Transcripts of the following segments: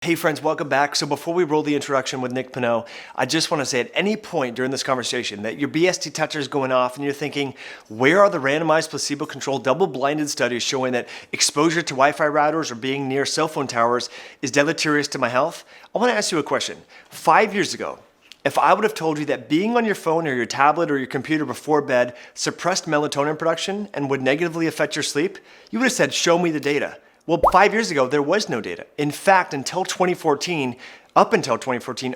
Hey friends, welcome back. So before we roll the introduction with Nick Pineault, I just want to say at any point during this conversation that your BS detector is going off and you're thinking, where are the randomized placebo-controlled double-blinded studies showing that exposure to Wi-Fi routers or being near cell phone towers is deleterious to my health? I want to ask you a question. 5 years ago, if I would have told you that being on your phone or your tablet or your computer before bed suppressed melatonin production and would negatively affect your sleep, you would have said, show me the data. Well, 5 years ago, there was no data. In fact, up until 2014,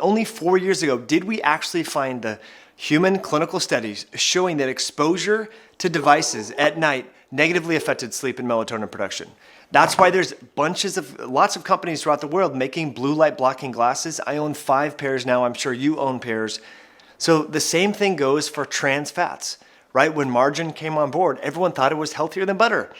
only 4 years ago, did we actually find the human clinical studies showing that exposure to devices at night negatively affected sleep and melatonin production. That's why there's lots of companies throughout the world making blue light blocking glasses. I own 5 pairs now. I'm sure you own pairs. So the same thing goes for trans fats, right? When margarine came on board, everyone thought it was healthier than butter.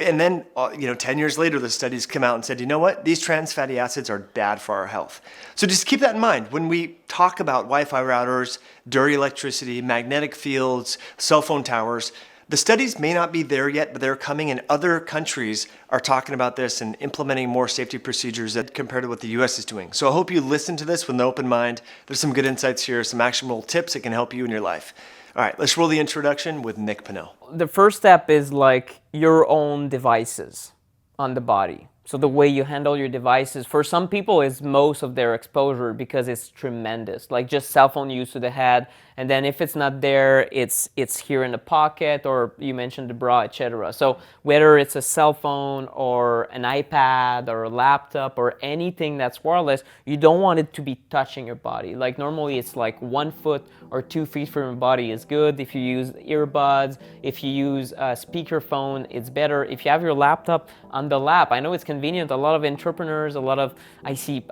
And then, 10 years later, the studies come out and said, you know what? These trans fatty acids are bad for our health. So just keep that in mind. When we talk about Wi-Fi routers, dirty electricity, magnetic fields, cell phone towers, the studies may not be there yet, but they're coming, and other countries are talking about this and implementing more safety procedures compared to what the US is doing. So I hope you listen to this with an open mind. There's some good insights here, some actionable tips that can help you in your life. All right, let's roll the introduction with Nick Pineault. The first step is like your own devices on the body. So the way you handle your devices, for some people, is most of their exposure because it's tremendous. Like just cell phone use to the head, and then if it's not there, it's here in the pocket, or you mentioned the bra, etc. So whether it's a cell phone or an iPad or a laptop or anything that's wireless, you don't want it to be touching your body. Like normally it's like 1 foot or 2 feet from your body is good. If you use earbuds, if you use a speakerphone, it's better. If you have your laptop on the lap, I know it's convenient. A lot of entrepreneurs, I see,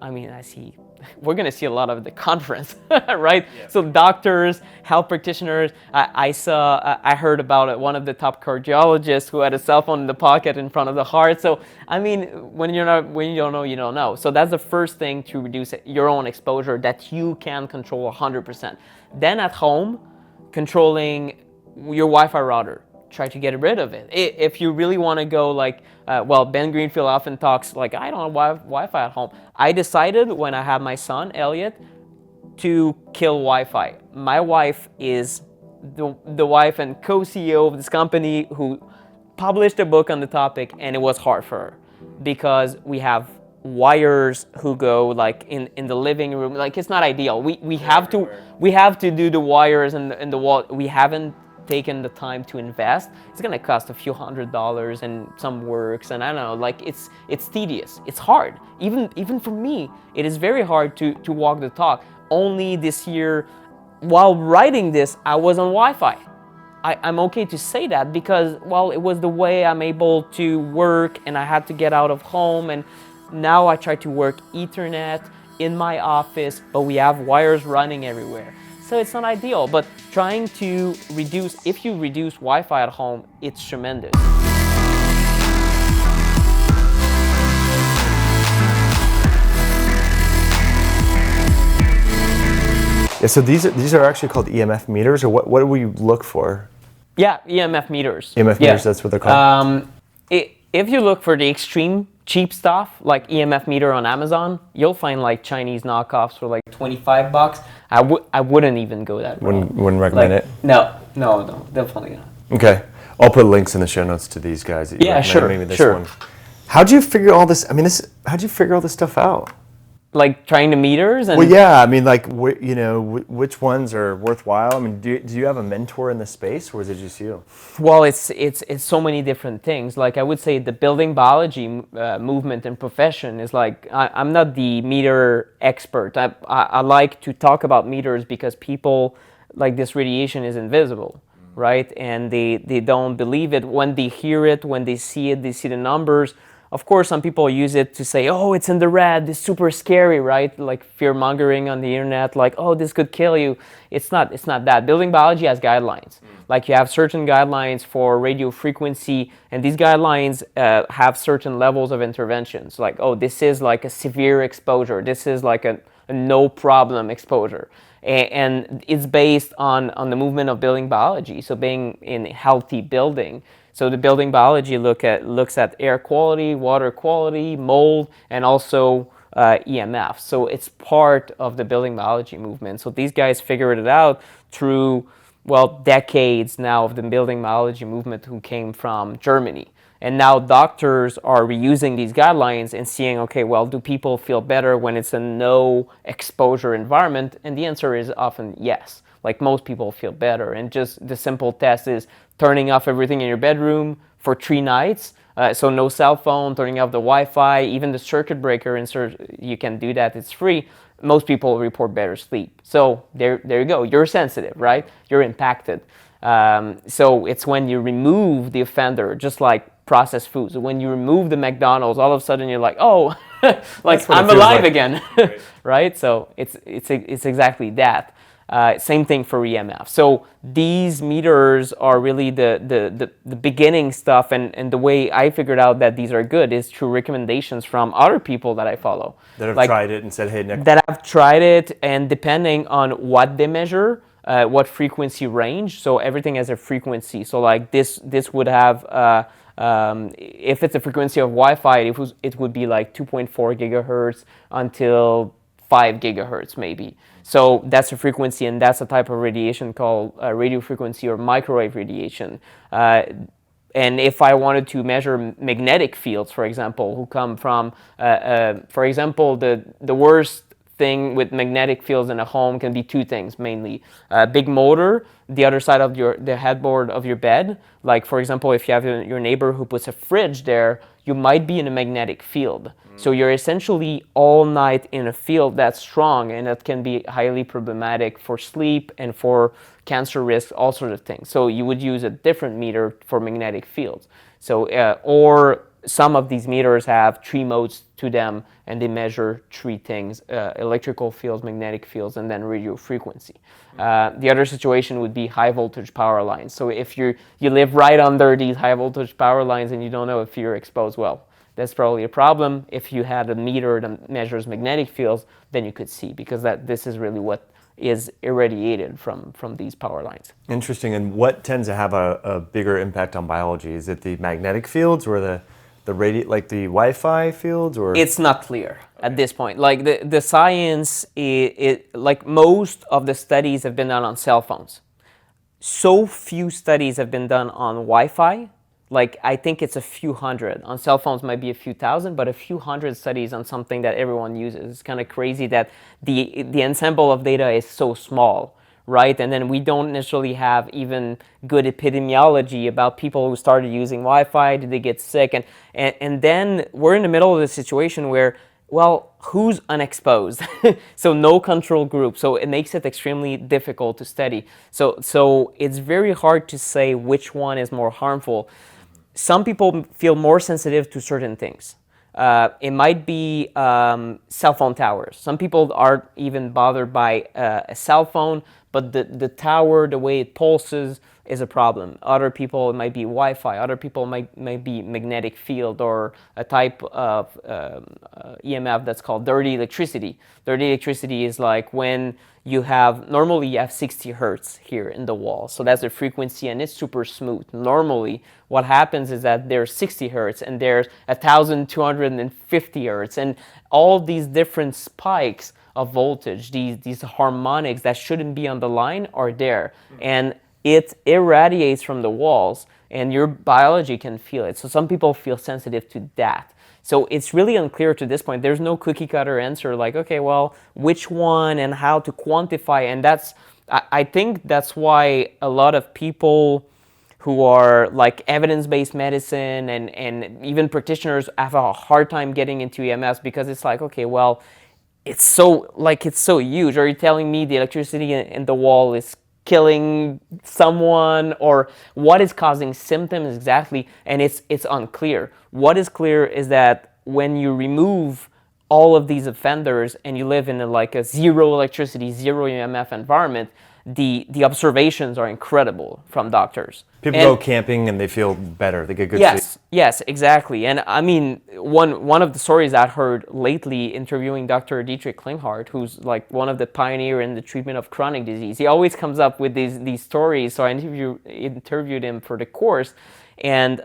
we're going to see a lot of the conference, right? Yeah. So doctors, health practitioners, I heard about one of the top cardiologists who had a cell phone in the pocket in front of the heart. So, when you don't know, you don't know. So that's the first thing to reduce your own exposure that you can control 100%. Then at home, controlling your Wi-Fi router. Try to get rid of it. If you really want to go Ben Greenfield often talks like, I don't have Wi-Fi at home. I decided when I had my son, Elliot, to kill Wi-Fi. My wife is the wife and co-CEO of this company who published a book on the topic, and it was hard for her because we have wires who go like in the living room. Like it's not ideal. We have to do the wires in the wall. We haven't taken the time to invest. It's gonna cost a few $100 and some works, and I don't know, like it's tedious, it's hard. Even for me, it is very hard to walk the talk. Only this year, while writing this, I was on Wi-Fi. I'm okay to say that because, well, it was the way I'm able to work, and I had to get out of home, and now I try to work Ethernet in my office, but we have wires running everywhere. So it's not ideal, but trying to if you reduce Wi-Fi at home, it's tremendous. Yeah, so these are actually called EMF meters, or what do we look for? Yeah, EMF meters. EMF meters, that's what they're called. If you look for the extreme cheap stuff, like EMF meter on Amazon, you'll find like Chinese knockoffs for like $25. I wouldn't even go that route. Wouldn't recommend it? No, definitely not. Okay, I'll put links in the show notes to these guys. That you yeah, sure, maybe this sure. One. How'd you figure all this? How'd you figure all this stuff out? Like trying the meters and. Well, yeah. Which ones are worthwhile? Do you have a mentor in the space, or is it just you? Well, it's so many different things. Like I would say, the building biology movement and profession is like I'm not the meter expert. I like to talk about meters because people like this radiation is invisible, right? And they don't believe it when they hear it, when they see it, they see the numbers. Of course, some people use it to say, oh, it's in the red, it's super scary, right? Like fear-mongering on the internet, like, oh, this could kill you. It's not that. Building biology has guidelines. Like you have certain guidelines for radio frequency, and these guidelines have certain levels of interventions. Like, oh, this is like a severe exposure. This is like a no problem exposure. And it's based on the movement of building biology, so being in a healthy building. So the building biology looks at air quality, water quality, mold, and also EMFs. So it's part of the building biology movement. So these guys figured it out through, well, decades now of the building biology movement who came from Germany. And now doctors are reusing these guidelines and seeing, okay, well, do people feel better when it's a no exposure environment? And the answer is often yes. Like most people feel better. And just the simple test is turning off everything in your bedroom for 3 nights. So no cell phone, turning off the Wi-Fi, even the circuit breaker, you can do that, it's free. Most people report better sleep. So there you go. You're sensitive, right? You're impacted. So it's when you remove the offender, just like processed foods. When you remove the McDonald's, all of a sudden you're like, oh, like I'm alive again, right? So it's exactly that. Same thing for EMF. So these meters are really the beginning stuff, and the way I figured out that these are good is through recommendations from other people that I follow. That have tried it and said, hey, Nick. That have tried it, and depending on what they measure, what frequency range, so everything has a frequency. So like this would have, if it's a frequency of Wi-Fi, it would be like 2.4 gigahertz until 5 gigahertz maybe. So that's a frequency, and that's a type of radiation called radio frequency or microwave radiation. And if I wanted to measure magnetic fields, for example, who come from, for example, the worst thing with magnetic fields in a home can be 2 things mainly. A big motor, the other side of the headboard of your bed. Like, for example, if you have your neighbor who puts a fridge there, you might be in a magnetic field. So you're essentially all night in a field that's strong, and that can be highly problematic for sleep and for cancer risk, all sorts of things. So you would use a different meter for magnetic fields. So, or some of these meters have 3 modes to them, and they measure 3 things: electrical fields, magnetic fields, and then radio frequency. The other situation would be high voltage power lines. So if you live right under these high voltage power lines and you don't know if you're exposed, well, that's probably a problem. If you had a meter that measures magnetic fields, then you could see, because this is really what is irradiated from these power lines. Interesting. And what tends to have a bigger impact on biology? Is it the magnetic fields or the like the Wi-Fi fields, or? It's not clear at this point. Like the science, like most of the studies have been done on cell phones. So few studies have been done on Wi-Fi. Like, I think it's a few hundred. On cell phones might be a few thousand, but a few hundred studies on something that everyone uses. It's kind of crazy that the ensemble of data is so small, right? And then we don't necessarily have even good epidemiology about people who started using Wi-Fi. Did they get sick? And then we're in the middle of the situation where, well, who's unexposed? So no control group. So it makes it extremely difficult to study. So it's very hard to say which one is more harmful. Some people feel more sensitive to certain things. It might be cell phone towers. Some people aren't even bothered by a cell phone, but the tower, the way it pulses, is a problem. Other people, it might be Wi-Fi. Other people might be magnetic field, or a type of EMF that's called dirty electricity. Dirty electricity is like when normally you have 60 hertz here in the wall. So that's the frequency, and it's super smooth. Normally, what happens is that there's 60 hertz and there's 1,250 hertz, and all these different spikes of voltage, these harmonics that shouldn't be on the line are there. And it irradiates from the walls, and your biology can feel it. So some people feel sensitive to that. So it's really unclear to this point. There's no cookie cutter answer like, okay, well, which one and how to quantify. And I think that's why a lot of people who are like evidence-based medicine and even practitioners have a hard time getting into EMS, because it's like, okay, well, it's so huge. Are you telling me the electricity in the wall is killing someone, or what is causing symptoms exactly? And it's unclear. What is clear is that when you remove all of these offenders and you live in a zero electricity, zero EMF environment, the observations are incredible from doctors. People go camping and they feel better. They get good sleep. Yes, exactly. And I mean, one of the stories I heard lately interviewing Dr. Dietrich Klinghardt, who's like one of the pioneers in the treatment of chronic disease, he always comes up with these stories. So I interviewed him for the course, and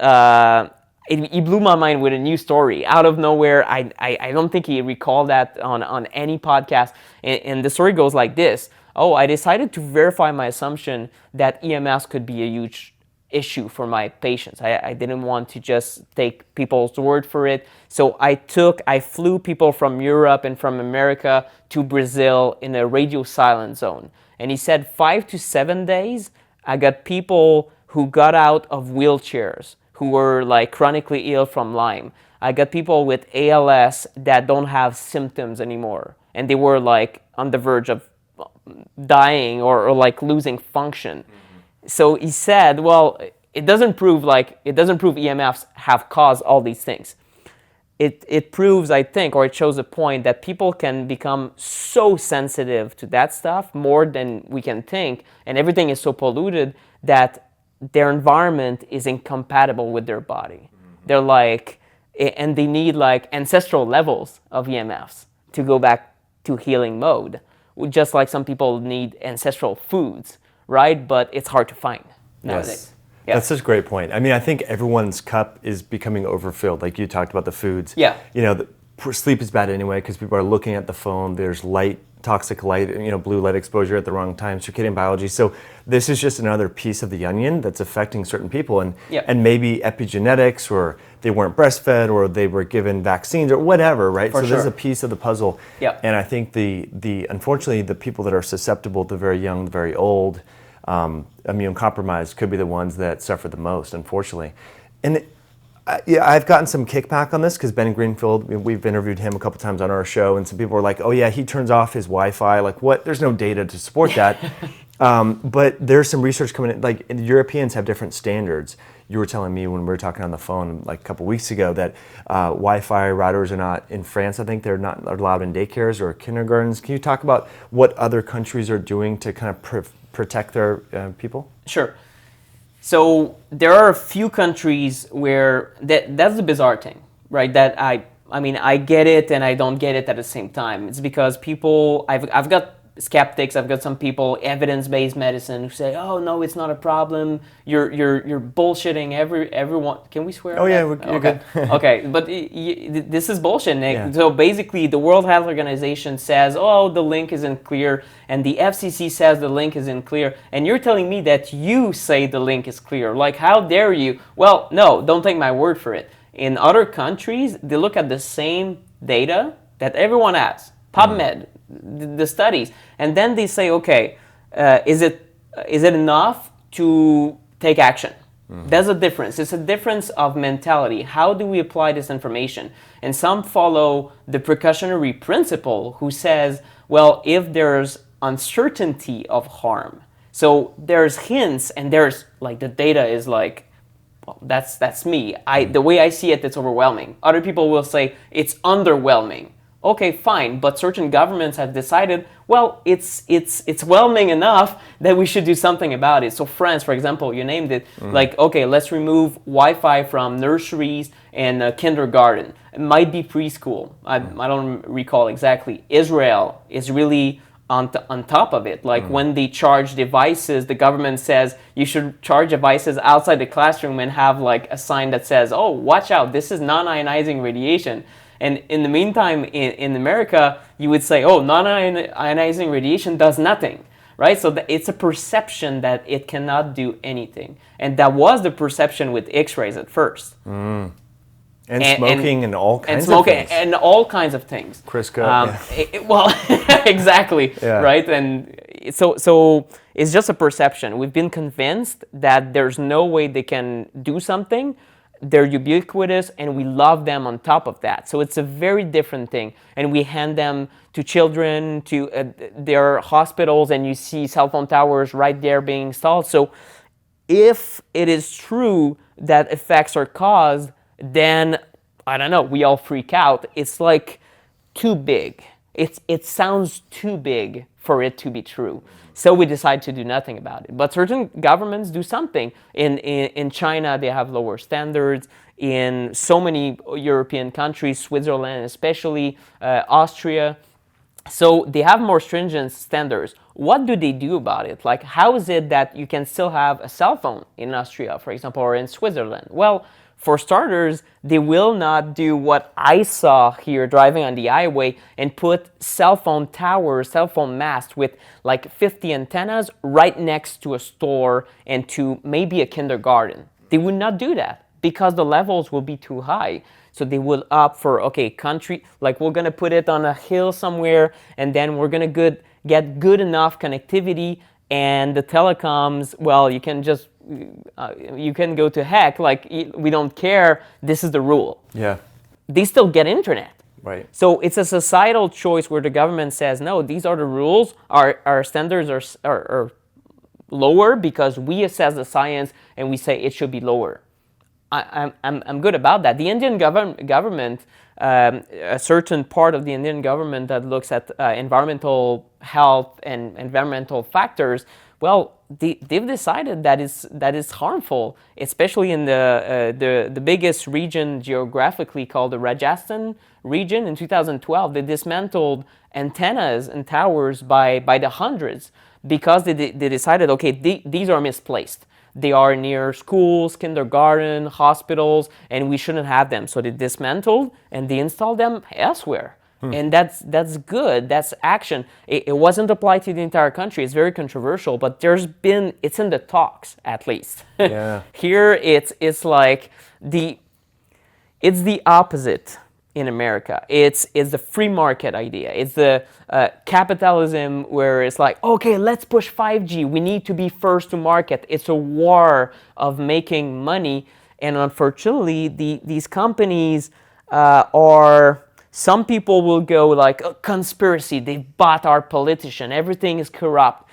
he blew my mind with a new story out of nowhere. I don't think he recalled that on any podcast. And the story goes like this. Oh, I decided to verify my assumption that EMFs could be a huge issue for my patients. I didn't want to just take people's word for it. So I flew people from Europe and from America to Brazil in a radio silent zone. And he said 5 to 7 days, I got people who got out of wheelchairs, who were like chronically ill from Lyme. I got people with ALS that don't have symptoms anymore. And they were like on the verge of dying or like losing function. So he said, well, it doesn't prove EMFs have caused all these things. It proves, I think, or it shows a point that people can become so sensitive to that stuff more than we can think, and everything is so polluted that their environment is incompatible with their body. They're like, and they need like ancestral levels of EMFs to go back to healing mode, just like some people need ancestral foods, right? But it's hard to find nowadays. Yes. Yeah. That's such a great point. I mean, I think everyone's cup is becoming overfilled. Like you talked about the foods. Yeah. You know, sleep is bad anyway because people are looking at the phone. There's toxic light, blue light exposure at the wrong time, circadian biology. So this is just another piece of the onion that's affecting certain people. And maybe epigenetics, or they weren't breastfed, or they were given vaccines, or whatever, right? So this is a piece of the puzzle. Yeah. And I think unfortunately, the people that are susceptible, the very young, the very old, immune compromised, could be the ones that suffer the most, unfortunately. And I've gotten some kickback on this because Ben Greenfield, we've interviewed him a couple times on our show, and some people were like, oh yeah, he turns off his Wi-Fi. Like what? There's no data to support that. But there's some research coming in, like Europeans have different standards. You were telling me when we were talking on the phone like a couple weeks ago that Wi-Fi routers are not, in France, I think they're not allowed in daycares or kindergartens. Can you talk about what other countries are doing to kind of protect their people? Sure. So there are a few countries where that's the bizarre thing, right? That I mean, I get it and I don't get it at the same time. It's because people, I've got skeptics, I've got some people, evidence-based medicine, who say, "Oh no, it's not a problem. You're bullshitting everyone." Can we swear? Oh yeah, you're good. Okay, but this is bullshit, Nick. Yeah. So basically, the World Health Organization says, "Oh, the link isn't clear," and the FCC says the link isn't clear, and you're telling me that you say the link is clear. Like, how dare you? Well, no, don't take my word for it. In other countries, they look at the same data that everyone has, PubMed, the studies, and then they say, okay, is it enough to take action? There's a difference. It's a difference of mentality. How do we apply this information? And some follow the precautionary principle, who says, well, if there's uncertainty of harm, so there's hints, and there's like the data is like, well, that's me. The way I see it, it's overwhelming. Other people will say it's underwhelming. Okay, fine, but certain governments have decided, well, it's whelming enough that we should do something about it. So France, for example, you named it, like, okay, let's remove Wi-Fi from nurseries and kindergarten. It might be preschool. I don't recall exactly. Israel is really on top of it. Like when they charge devices, the government says you should charge devices outside the classroom and have like a sign that says, oh, watch out, this is non-ionizing radiation. And in the meantime, in America, you would say, oh, non-ionizing radiation does nothing, right? So it's a perception that it cannot do anything. And that was the perception with X-rays at first. And smoking and all kinds of things. And all kinds of things. Crisco. Well, exactly, Yeah. right? And so it's just a perception. We've been convinced that there's no way they can do something. They're ubiquitous, and we love them on top of that. So it's a very different thing. And we hand them to children, to their hospitals, and you see cell phone towers right there being installed. So if it is true that effects are caused, then, I don't know, we all freak out. It's like too big. It sounds too big for it to be true. So we decide to do nothing about it. But certain governments do something. In China, they have lower standards. In so many European countries, Switzerland especially, Austria. So they have more stringent standards. What do they do about it? Like, how is it that you can still have a cell phone in Austria, for example, or in Switzerland? Well, For starters, they will not do what I saw here driving on the highway and put cell phone towers, cell phone masts with like 50 antennas right next to a store and to maybe a kindergarten. They would not do that because the levels will be too high. So they will opt for, okay, country, like we're gonna put it on a hill somewhere, and then we're gonna get good enough connectivity, and the telecoms, well, you can just, you can go to heck, like we don't care, this is the rule. Yeah. They still get internet. Right. So it's a societal choice where the government says, no, these are the rules, our standards are lower because we assess the science and we say it should be lower. I'm good about that. The Indian government, a certain part of the Indian government that looks at environmental health and environmental factors, well, they've decided that is harmful, especially in the biggest region geographically called the Rajasthan region. In 2012, they dismantled antennas and towers by the hundreds because they decided, okay, these are misplaced. They are near schools, kindergarten, hospitals, and we shouldn't have them. So they dismantled and they installed them elsewhere. And that's good. That's action. It wasn't applied to the entire country. It's very controversial, but it's in the talks at least. Yeah. Here it's like it's the opposite in America. It's the free market idea. It's the capitalism where it's like, okay, let's push 5G. We need to be first to market. It's a war of making money. And unfortunately, these companies are, some people will go like, oh, conspiracy, they bought our politician, everything is corrupt.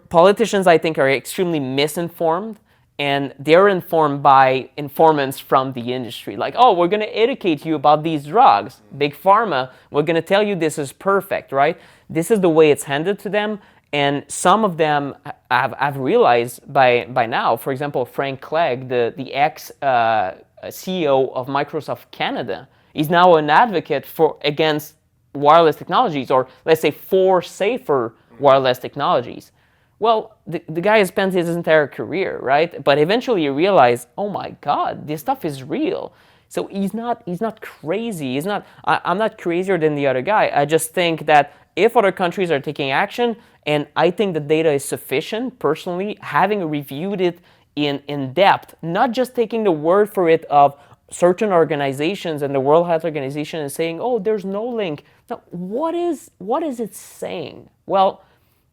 Politicians, I think, are extremely misinformed. And they're informed by informants from the industry. Like, oh, we're going to educate you about these drugs. Big Pharma, we're going to tell you this is perfect, right? This is the way it's handed to them. And some of them I've realized by now, for example, Frank Clegg, the ex-CEO of Microsoft Canada, is now an advocate against wireless technologies, or let's say for safer wireless technologies. Well, the guy has spent his entire career, right? But eventually you realize, oh my God, this stuff is real. So he's not crazy. I'm not crazier than the other guy. I just think that if other countries are taking action, and I think the data is sufficient, personally, having reviewed it in depth, not just taking the word for it of certain organizations and the World Health Organization and saying, oh, there's no link. Now, what is it saying? Well,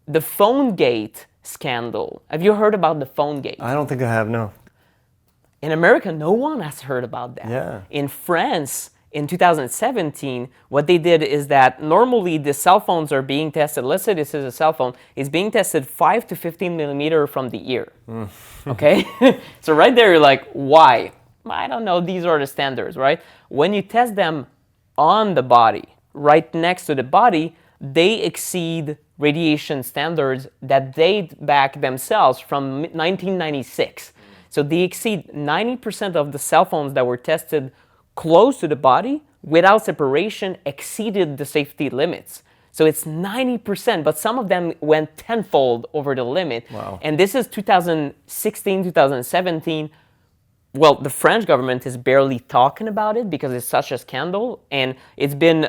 the PhoneGate scandal. Have you heard about the PhoneGate? I don't think I have, no. In America, no one has heard about that. Yeah. In France, in 2017, what they did is that normally the cell phones are being tested. Let's say this is a cell phone. It's being tested 5 to 15 millimeter from the ear. Okay? So right there, you're like, why? I don't know. These are the standards, right? When you test them on the body, right next to the body, they exceed radiation standards that date back themselves from 1996. So they exceed 90% of the cell phones that were tested close to the body without separation exceeded the safety limits. So it's 90%, but some of them went tenfold over the limit. Wow. And this is 2016, 2017. Well, the French government is barely talking about it because it's such a scandal. And it's been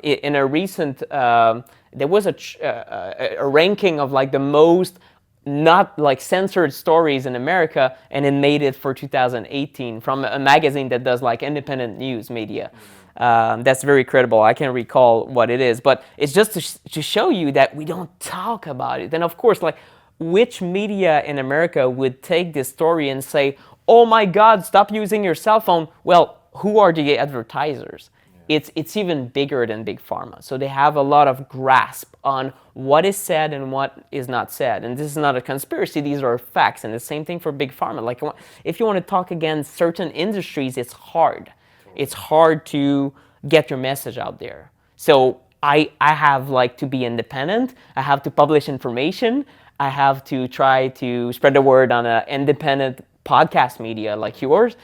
in a recent, there was a ranking of like the most not like censored stories in America, and it made it for 2018 from a magazine that does like independent news media. That's very credible. I can't recall what it is, but it's just to show you that we don't talk about it. And of course, like, which media in America would take this story and say, oh my God, stop using your cell phone? Well, who are the advertisers? It's even bigger than Big Pharma. So they have a lot of grasp on what is said and what is not said. And this is not a conspiracy, these are facts. And the same thing for Big Pharma. Like, if you want to talk against certain industries, it's hard. It's hard to get your message out there. So I have like to be independent. I have to publish information. I have to try to spread the word on an independent podcast media like yours.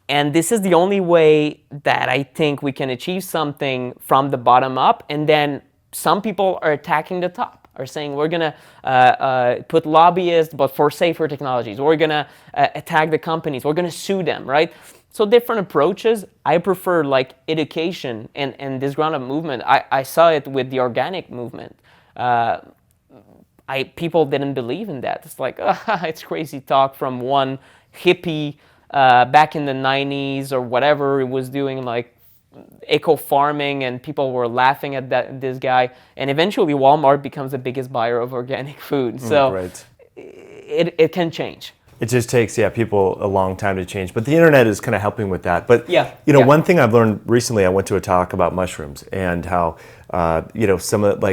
And this is the only way that I think we can achieve something from the bottom up. And then some people are attacking the top. are saying we're going to put lobbyists, but for safer technologies. We're going to attack the companies. We're going to sue them, right? So different approaches. I prefer like education and this ground-up movement. I saw it with the organic movement. People didn't believe in that. It's like, it's crazy talk from one hippie back in the 90s or whatever it was doing, like eco farming, and people were laughing at this guy. And eventually Walmart becomes the biggest buyer of organic food. So right. it can change. It just takes, people a long time to change. But the internet is kind of helping with that. But, one thing I've learned recently, I went to a talk about mushrooms and how, some of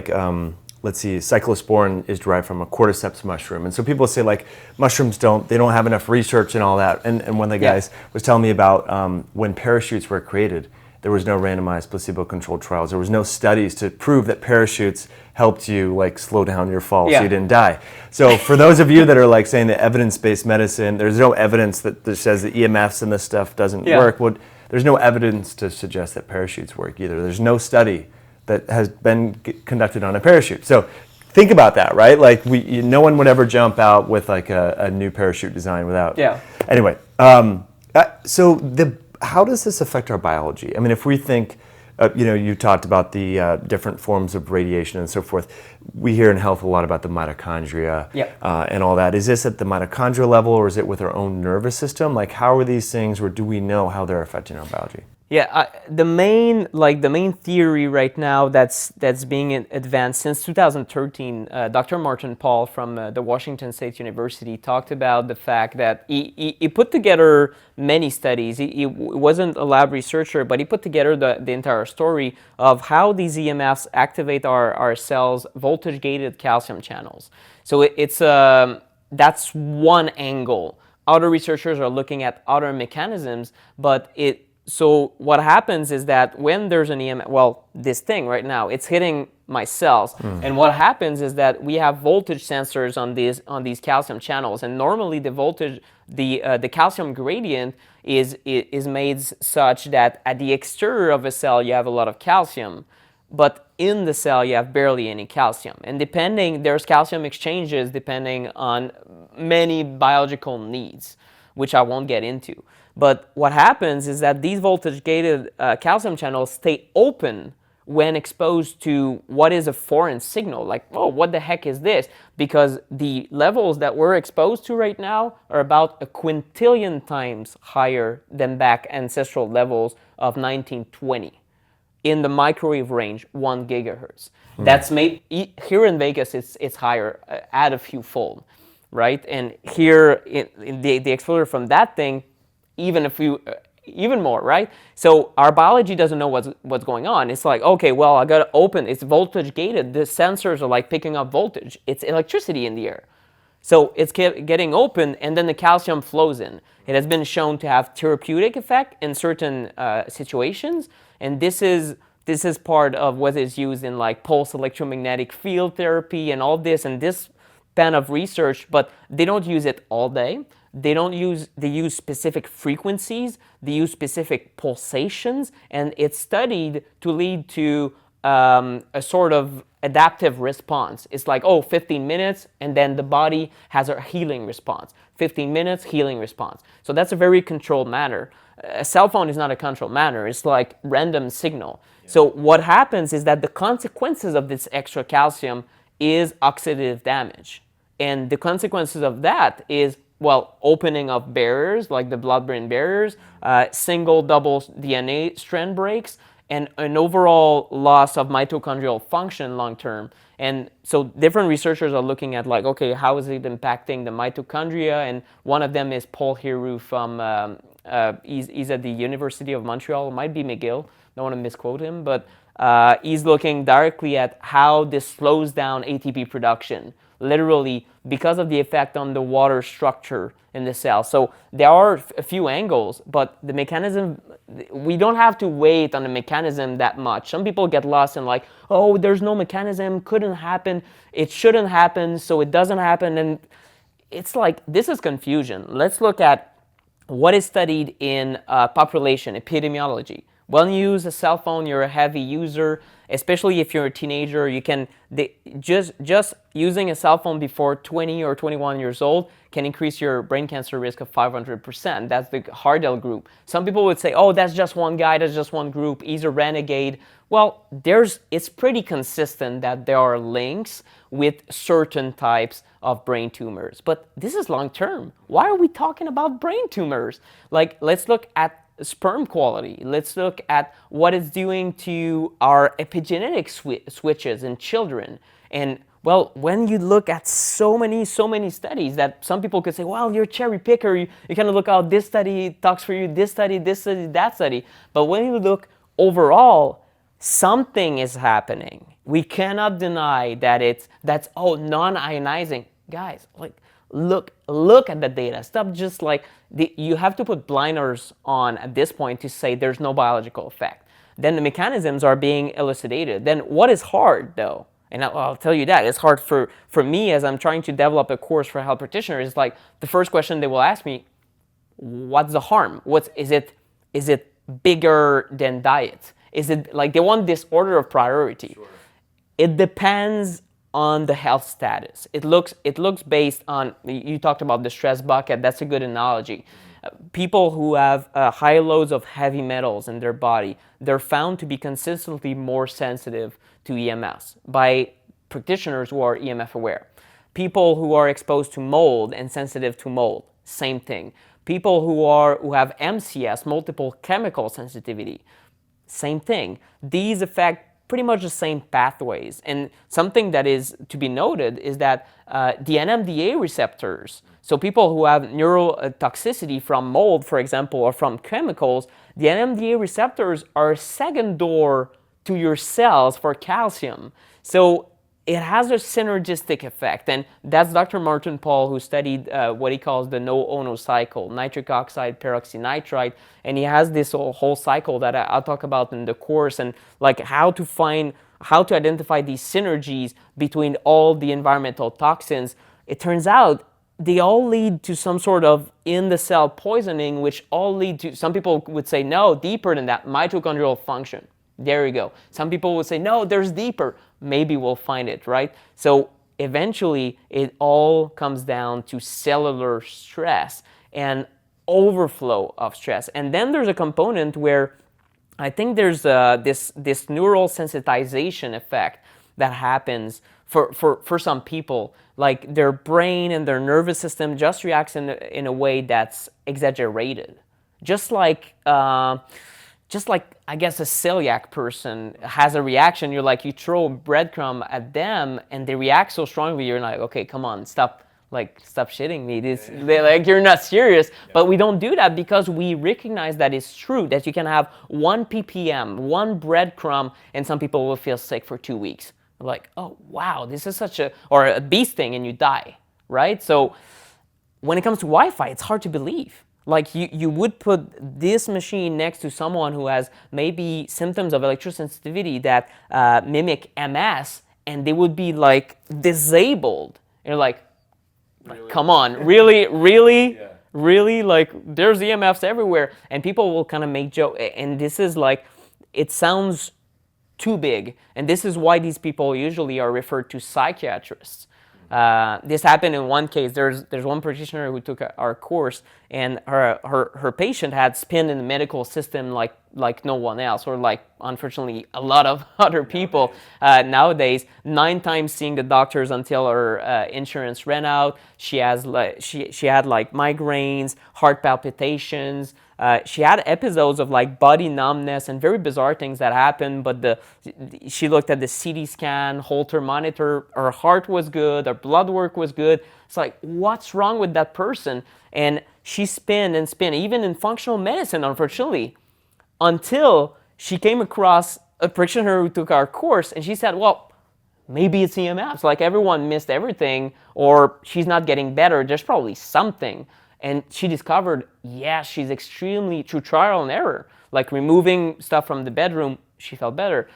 let's see, cyclosporin is derived from a cordyceps mushroom. And so people say like mushrooms they don't have enough research and all that. And one of the guys was telling me about when parachutes were created, there was no randomized placebo-controlled trials. There was no studies to prove that parachutes helped you like slow down your fall so you didn't die. So for those of you that are like saying that evidence-based medicine, there's no evidence that says that EMFs and this stuff doesn't work. Well, there's no evidence to suggest that parachutes work either. There's no study that has been conducted on a parachute. So think about that, right? Like no one would ever jump out with like a new parachute design without. Anyway, how does this affect our biology? I mean, if we think, you talked about the different forms of radiation and so forth. We hear in health a lot about the mitochondria and all that. Is this at the mitochondrial level, or is it with our own nervous system? Like, how are these things, or do we know how they're affecting our biology? The main theory right now that's being advanced since 2013, Dr. Martin Pall from the Washington State University talked about the fact that he put together many studies. He wasn't a lab researcher, but he put together the entire story of how these EMFs activate our cells' voltage-gated calcium channels. So that's one angle. Other researchers are looking at other mechanisms, but so what happens is that when there's an EMF, this thing right now, it's hitting my cells. And what happens is that we have voltage sensors on these calcium channels. And normally the voltage, the calcium gradient is made such that at the exterior of a cell you have a lot of calcium, but in the cell you have barely any calcium. And there's calcium exchanges depending on many biological needs, which I won't get into. But what happens is that these voltage-gated calcium channels stay open when exposed to what is a foreign signal, like, what the heck is this? Because the levels that we're exposed to right now are about a quintillion times higher than back ancestral levels of 1920 in the microwave range, 1 gigahertz. That's made here in Vegas, it's higher, add a few fold, right? And here, in the exposure from that thing, even more, right? So our biology doesn't know what's going on. It's like, okay, I got to open. It's voltage gated. The sensors are like picking up voltage. It's electricity in the air. So it's getting open, and then the calcium flows in. It has been shown to have therapeutic effect in certain situations, and this is part of what is used in like pulse electromagnetic field therapy and all this and this span of research, but they don't use it all day. They use specific frequencies, they use specific pulsations, and it's studied to lead to a sort of adaptive response. It's like, 15 minutes, and then the body has a healing response. 15 minutes, healing response. So that's a very controlled manner. A cell phone is not a controlled manner. It's like random signal. So what happens is that the consequences of this extra calcium is oxidative damage. And the consequences of that is opening of barriers, like the blood-brain barriers, single, double DNA strand breaks, and an overall loss of mitochondrial function long-term. And so different researchers are looking at like, okay, how is it impacting the mitochondria? And one of them is Paul Heroux from, he's at the University of Montreal, it might be McGill, don't want to misquote him, but he's looking directly at how this slows down ATP production, literally because of the effect on the water structure in the cell. So there are a few angles, but the mechanism, we don't have to wait on the mechanism that much. Some people get lost in like, there's no mechanism, couldn't happen, it shouldn't happen, so it doesn't happen. And it's like, this is confusion. Let's look at what is studied in population epidemiology. When you use a cell phone, you're a heavy user, especially if you're a teenager. Just using a cell phone before 20 or 21 years old can increase your brain cancer risk of 500%. That's the Hardell group. Some people would say, oh, that's just one guy, that's just one group, he's a renegade. Well, it's pretty consistent that there are links with certain types of brain tumors. But this is long term. Why are we talking about brain tumors? Like, let's look at sperm quality. Let's look at what it's doing to our epigenetic switches in children. And well, when you look at so many studies that some people could say, well, you're a cherry picker, you kind of look out, this study talks for you, this study, that study. But when you look overall, something is happening. We cannot deny that that's non-ionizing. Guys, like, look at the data. Stop just like, you have to put blinders on at this point to say there's no biological effect. Then the mechanisms are being elucidated. Then what is hard though? And I'll tell you that, it's hard for me as I'm trying to develop a course for health practitioners. It's like the first question they will ask me, what's the harm? Is it bigger than diet? Is it like they want this order of priority? Sure. It depends on the health status. It looks based on, you talked about the stress bucket, that's a good analogy. People who have high loads of heavy metals in their body, they're found to be consistently more sensitive to EMFs by practitioners who are EMF aware. People who are exposed to mold and sensitive to mold, same thing. People who have MCS, multiple chemical sensitivity, same thing. These affect pretty much the same pathways. And something that is to be noted is that the NMDA receptors, so people who have neurotoxicity from mold, for example, or from chemicals, the NMDA receptors are second door to your cells for calcium. So it has a synergistic effect. And that's Dr. Martin Pall, who studied what he calls the no-ono cycle, nitric oxide, peroxynitrite. And he has this whole cycle that I'll talk about in the course, and like how to identify these synergies between all the environmental toxins. It turns out they all lead to some sort of in-the-cell poisoning, which all lead to, some people would say, no, deeper than that, mitochondrial function. There you go. Some people would say, no, there's deeper. Maybe we'll find it, right? So eventually, it all comes down to cellular stress and overflow of stress. And then there's a component where I think there's this neural sensitization effect that happens for some people. Like their brain and their nervous system just reacts in a way that's exaggerated. Just like I guess a celiac person has a reaction. You're like, you throw a breadcrumb at them and they react so strongly. You're like, okay, come on, stop shitting me. Like, you're not serious. Yeah. But we don't do that because we recognize that it's true that you can have 1 ppm, one breadcrumb, and some people will feel sick for 2 weeks. Like, oh wow, this is or a bee sting and you die, right? So when it comes to Wi-Fi, it's hard to believe. Like you would put this machine next to someone who has maybe symptoms of electrosensitivity that mimic MS, and they would be like disabled. And you're like, really? Come on, really, yeah. Really, like there's EMFs everywhere, and people will kind of make joke. And this is like, it sounds too big, and this is why these people usually are referred to psychiatrists. This happened in one case. There's one practitioner who took our course, and her patient had spin in the medical system like no one else, or like unfortunately a lot of other people nowadays. 9 times seeing the doctors until her insurance ran out. She had like migraines, heart palpitations. She had episodes of like body numbness and very bizarre things that happened, but she looked at the CT scan, Holter monitor, her heart was good, her blood work was good. It's like, what's wrong with that person? And she spun and spun, even in functional medicine, unfortunately, until she came across a practitioner who took our course, and she said, well, maybe it's EMFs. Like everyone missed everything, or she's not getting better. There's probably something. And she discovered, yes, she's extremely, through trial and error, like removing stuff from the bedroom, she felt better.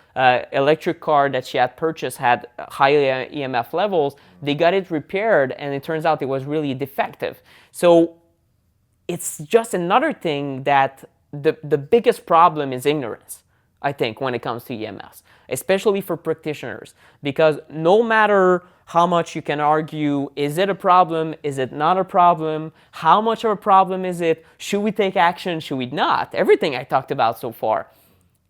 Electric car that she had purchased had high EMF levels. They got it repaired, and it turns out it was really defective. So it's just another thing that the biggest problem is ignorance. I think, when it comes to EMFs, especially for practitioners, because no matter how much you can argue, is it a problem, is it not a problem, how much of a problem is it, should we take action, should we not, everything I talked about so far.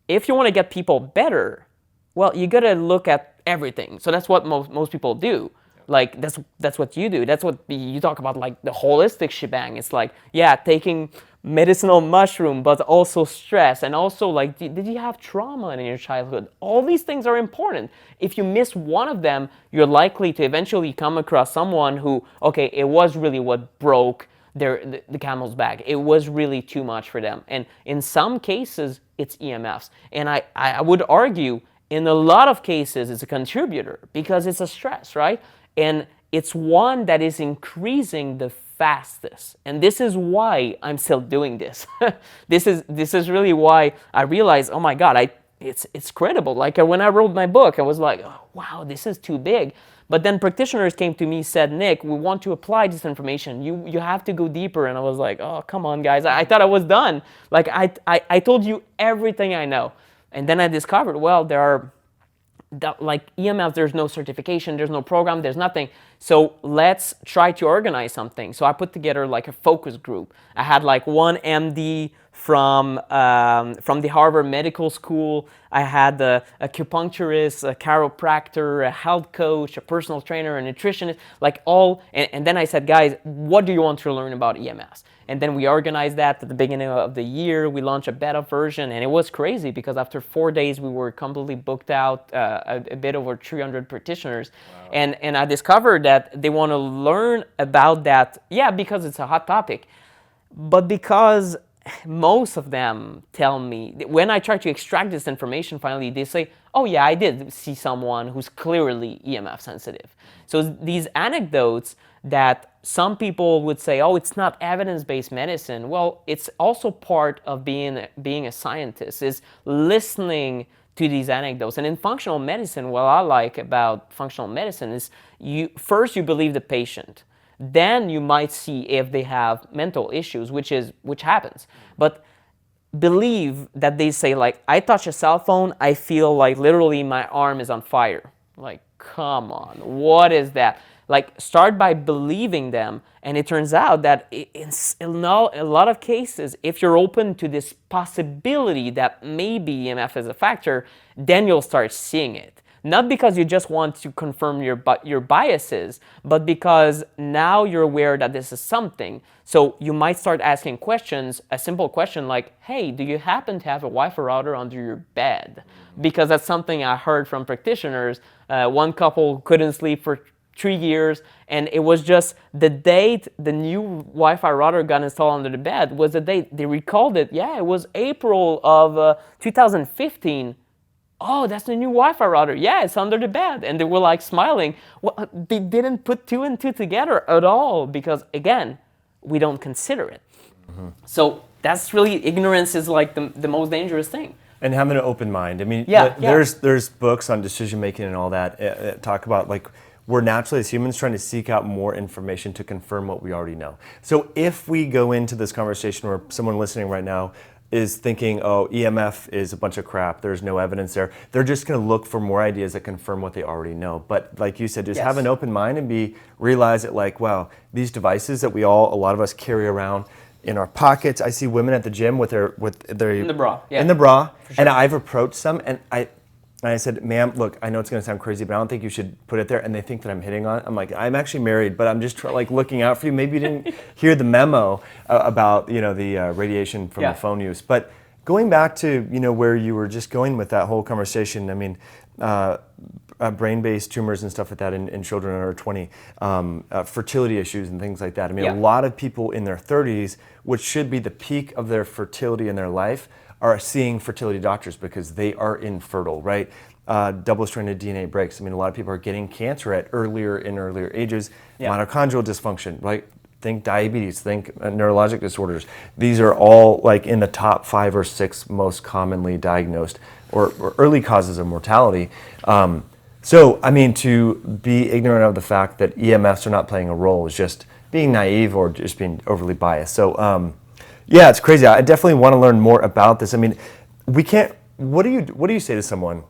If you want to get people better, well, you got to look at everything. So that's what most people do. Like, that's what you do. That's what you talk about, like the holistic shebang. It's like, yeah, taking medicinal mushroom, but also stress, and also like, did you have trauma in your childhood? All these things are important. If you miss one of them, you're likely to eventually come across someone who, okay, it was really what broke the camel's back. It was really too much for them. And in some cases, it's EMFs. And I would argue, in a lot of cases, it's a contributor because it's a stress, right? And it's one that is increasing the fastest. And this is why I'm still doing this. This is really why I realized, oh my God, it's credible. Like when I wrote my book, I was like, oh, wow, this is too big. But then practitioners came to me, said, Nick, we want to apply this information. You have to go deeper. And I was like, oh, come on, guys. I thought I was done. Like I told you everything I know. And then I discovered, well, there are, like EMFs, there's no certification, there's no program, there's nothing. So let's try to organize something. So I put together like a focus group. I had like one MD from the Harvard Medical School. I had a acupuncturist, a chiropractor, a health coach, a personal trainer, a nutritionist, like all. And then I said, guys, what do you want to learn about EMFs? And then we organized that at the beginning of the year. We launched a beta version, and it was crazy because after 4 days, we were completely booked out, a bit over 300 practitioners. Wow. And I discovered that they want to learn about that, yeah, because it's a hot topic, but because most of them tell me, when I try to extract this information finally, they say, oh yeah, I did see someone who's clearly EMF sensitive. So these anecdotes that some people would say, oh, it's not evidence-based medicine. Well, it's also part of being a scientist, is listening to these anecdotes. And in functional medicine, what I like about functional medicine is first you believe the patient. Then you might see if they have mental issues, which happens. But believe that they say, like, I touch a cell phone, I feel like literally my arm is on fire. Like, come on, what is that? Like, start by believing them, and it turns out that in a lot of cases, if you're open to this possibility that maybe EMF is a factor, then you'll start seeing it. Not because you just want to confirm your biases, but because now you're aware that this is something. So you might start asking questions, a simple question like, hey, do you happen to have a Wi-Fi router under your bed? Because that's something I heard from practitioners. One couple couldn't sleep for 3 years, and it was just the date the new Wi-Fi router got installed under the bed was the date. They recalled it. Yeah, it was April of 2015. Oh, that's the new Wi-Fi router. Yeah, it's under the bed. And they were like smiling. Well, they didn't put 2 and 2 together at all because, again, we don't consider it. Mm-hmm. So that's really, ignorance is like the most dangerous thing. And having an open mind. I mean, yeah. There's books on decision making and all that talk about, like, we're naturally as humans trying to seek out more information to confirm what we already know. So if we go into this conversation where someone listening right now is thinking, oh, EMF is a bunch of crap, there's no evidence there, they're just going to look for more ideas that confirm what they already know. But like you said, just have an open mind and realize that, like, wow, these devices that a lot of us carry around in our pockets. I see women at the gym with their in the bra. Yeah. In the bra. For sure. And I've approached some and I said, ma'am, look, I know it's going to sound crazy, but I don't think you should put it there. And they think that I'm hitting on it. I'm like, I'm actually married, but I'm just looking out for you. Maybe you didn't hear the memo about, the radiation from the phone use. But going back to, where you were just going with that whole conversation, I mean, brain-based tumors and stuff like that in children under 20, fertility issues and things like that. I mean, a lot of people in their 30s, which should be the peak of their fertility in their life, are seeing fertility doctors because they are infertile, right? Double-stranded DNA breaks. I mean, a lot of people are getting cancer at earlier ages. Mitochondrial dysfunction, right? Think diabetes, think neurologic disorders. These are all like in the top 5 or 6 most commonly diagnosed or early causes of mortality. So, I mean, to be ignorant of the fact that EMFs are not playing a role is just being naive or just being overly biased. So, yeah, it's crazy. I definitely want to learn more about this. I mean, we can't what do you say to someone?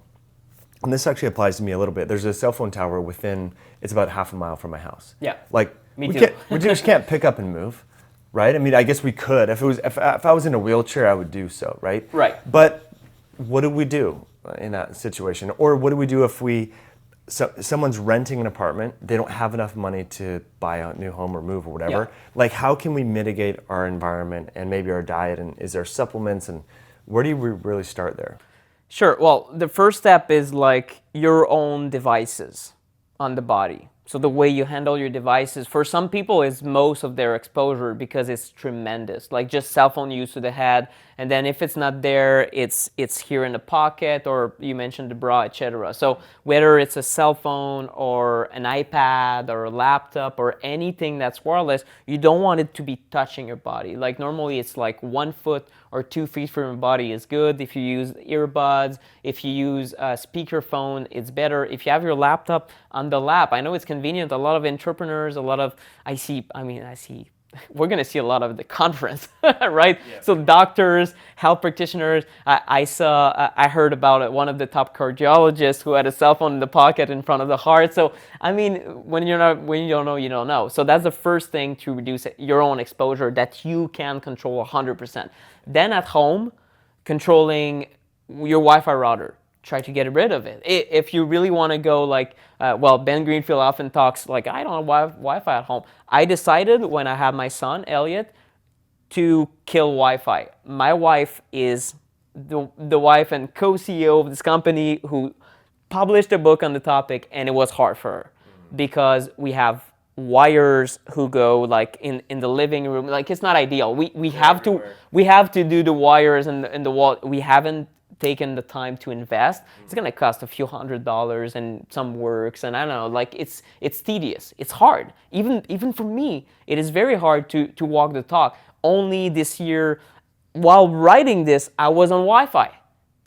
And this actually applies to me a little bit. There's a cell phone tower within. It's about half a mile from my house. Yeah. Like Me too. We just can't pick up and move, right? I mean, I guess we could. If I was in a wheelchair, I would do so, right? Right. But what do we do in that situation? Or what do we do if someone's renting an apartment, they don't have enough money to buy a new home or move or whatever? Yeah. Like, how can we mitigate our environment and maybe our diet? And is there supplements? And where do we really start there? Sure. Well, the first step is like your own devices on the body. So the way you handle your devices, for some people, is most of their exposure because it's tremendous. Like just cell phone use to the head, and then if it's not there, it's here in the pocket, or you mentioned the bra, etc. So whether it's a cell phone or an iPad or a laptop or anything that's wireless, you don't want it to be touching your body. Like normally, it's like 1 foot or 2 feet from your body is good. If you use earbuds, if you use a speakerphone, it's better. If you have your laptop on the lap, I know it's convenient. A lot of entrepreneurs, I see, we're going to see a lot of the conference, right? Yeah. So doctors, health practitioners, I heard about one of the top cardiologists who had a cell phone in the pocket in front of the heart. So, I mean, when you don't know, you don't know. So that's the first thing to reduce your own exposure that you can control 100%. Then at home, controlling your Wi-Fi router. Try to get rid of it. If you really want to go like, Ben Greenfield often talks like, I don't have Wi-Fi at home. I decided when I had my son, Elliot, to kill Wi-Fi. My wife is the wife and co-CEO of this company who published a book on the topic, and it was hard for her because we have wires who go like in the living room. Like it's not ideal. We have to do the wires in the wall. We haven't taken the time to invest. It's going to cost a few $100s and some works, and I don't know, like it's tedious. It's hard. Even for me, it is very hard to walk the talk. Only this year, while writing this, I was on Wi-Fi.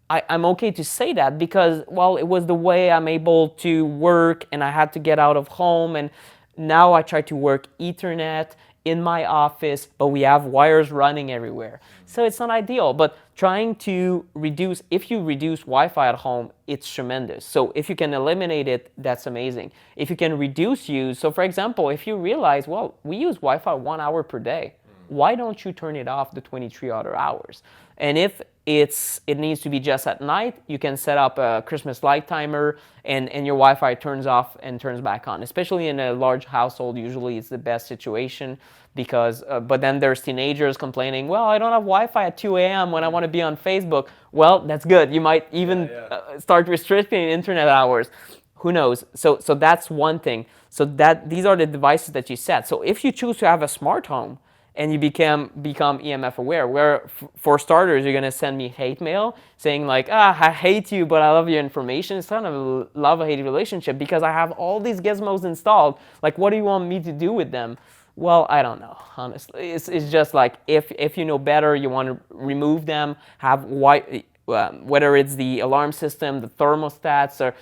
I'm okay to say that because, well, it was the way I'm able to work, and I had to get out of home, and now I try to work Ethernet in my office, but we have wires running everywhere. So it's not ideal, but trying to reduce, if you reduce Wi-Fi at home, it's tremendous. So if you can eliminate it, that's amazing. If you can reduce use, so for example, if you realize, well, we use Wi-Fi 1 hour per day, why don't you turn it off the 23 other hours? And if it needs to be just at night, you can set up a Christmas light timer and your Wi-Fi turns off and turns back on. Especially in a large household, usually it's the best situation because, but then there's teenagers complaining, well, I don't have Wi-Fi at 2 a.m. when I want to be on Facebook. Well, that's good. You might even start restricting internet hours. Who knows? So that's one thing. So these are the devices that you set. So if you choose to have a smart home, and you become EMF aware, where for starters, you're going to send me hate mail saying like, I hate you, but I love your information. It's kind of a love-hate relationship because I have all these gizmos installed. Like, what do you want me to do with them? Well, I don't know, honestly. It's just like, if you know better, you want to remove them, have whether it's the alarm system, the thermostats, or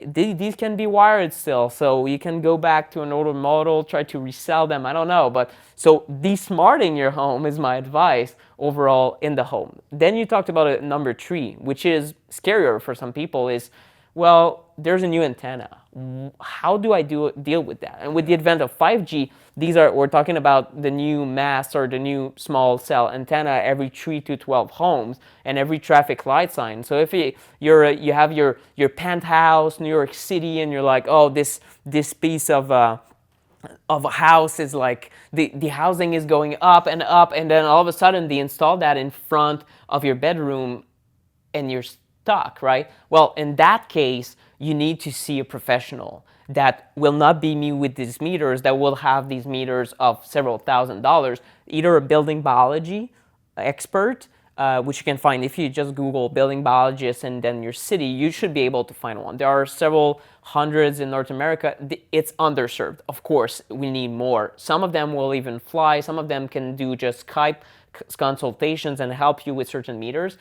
these can be wired still, so you can go back to an older model, try to resell them, I don't know. But so de-smarting your home is my advice overall in the home. Then you talked about number 3, which is scarier for some people, is, well, there's a new antenna. How do I deal with that? And with the advent of 5G, we're talking about the new mast or the new small cell antenna every 3 to 12 homes and every traffic light sign. So if you have your penthouse, New York City, and you're like, oh, this piece of a house is like, the housing is going up, and then all of a sudden they install that in front of your bedroom and you're stuck, right? Well, in that case, you need to see a professional that will not be me with these meters, that will have these meters of several $1,000s, either a building biology expert, which you can find if you just Google building biologist and then your city, you should be able to find one. There are several hundreds in North America. It's underserved. Of course, we need more. Some of them will even fly. Some of them can do just Skype consultations and help you with certain meters,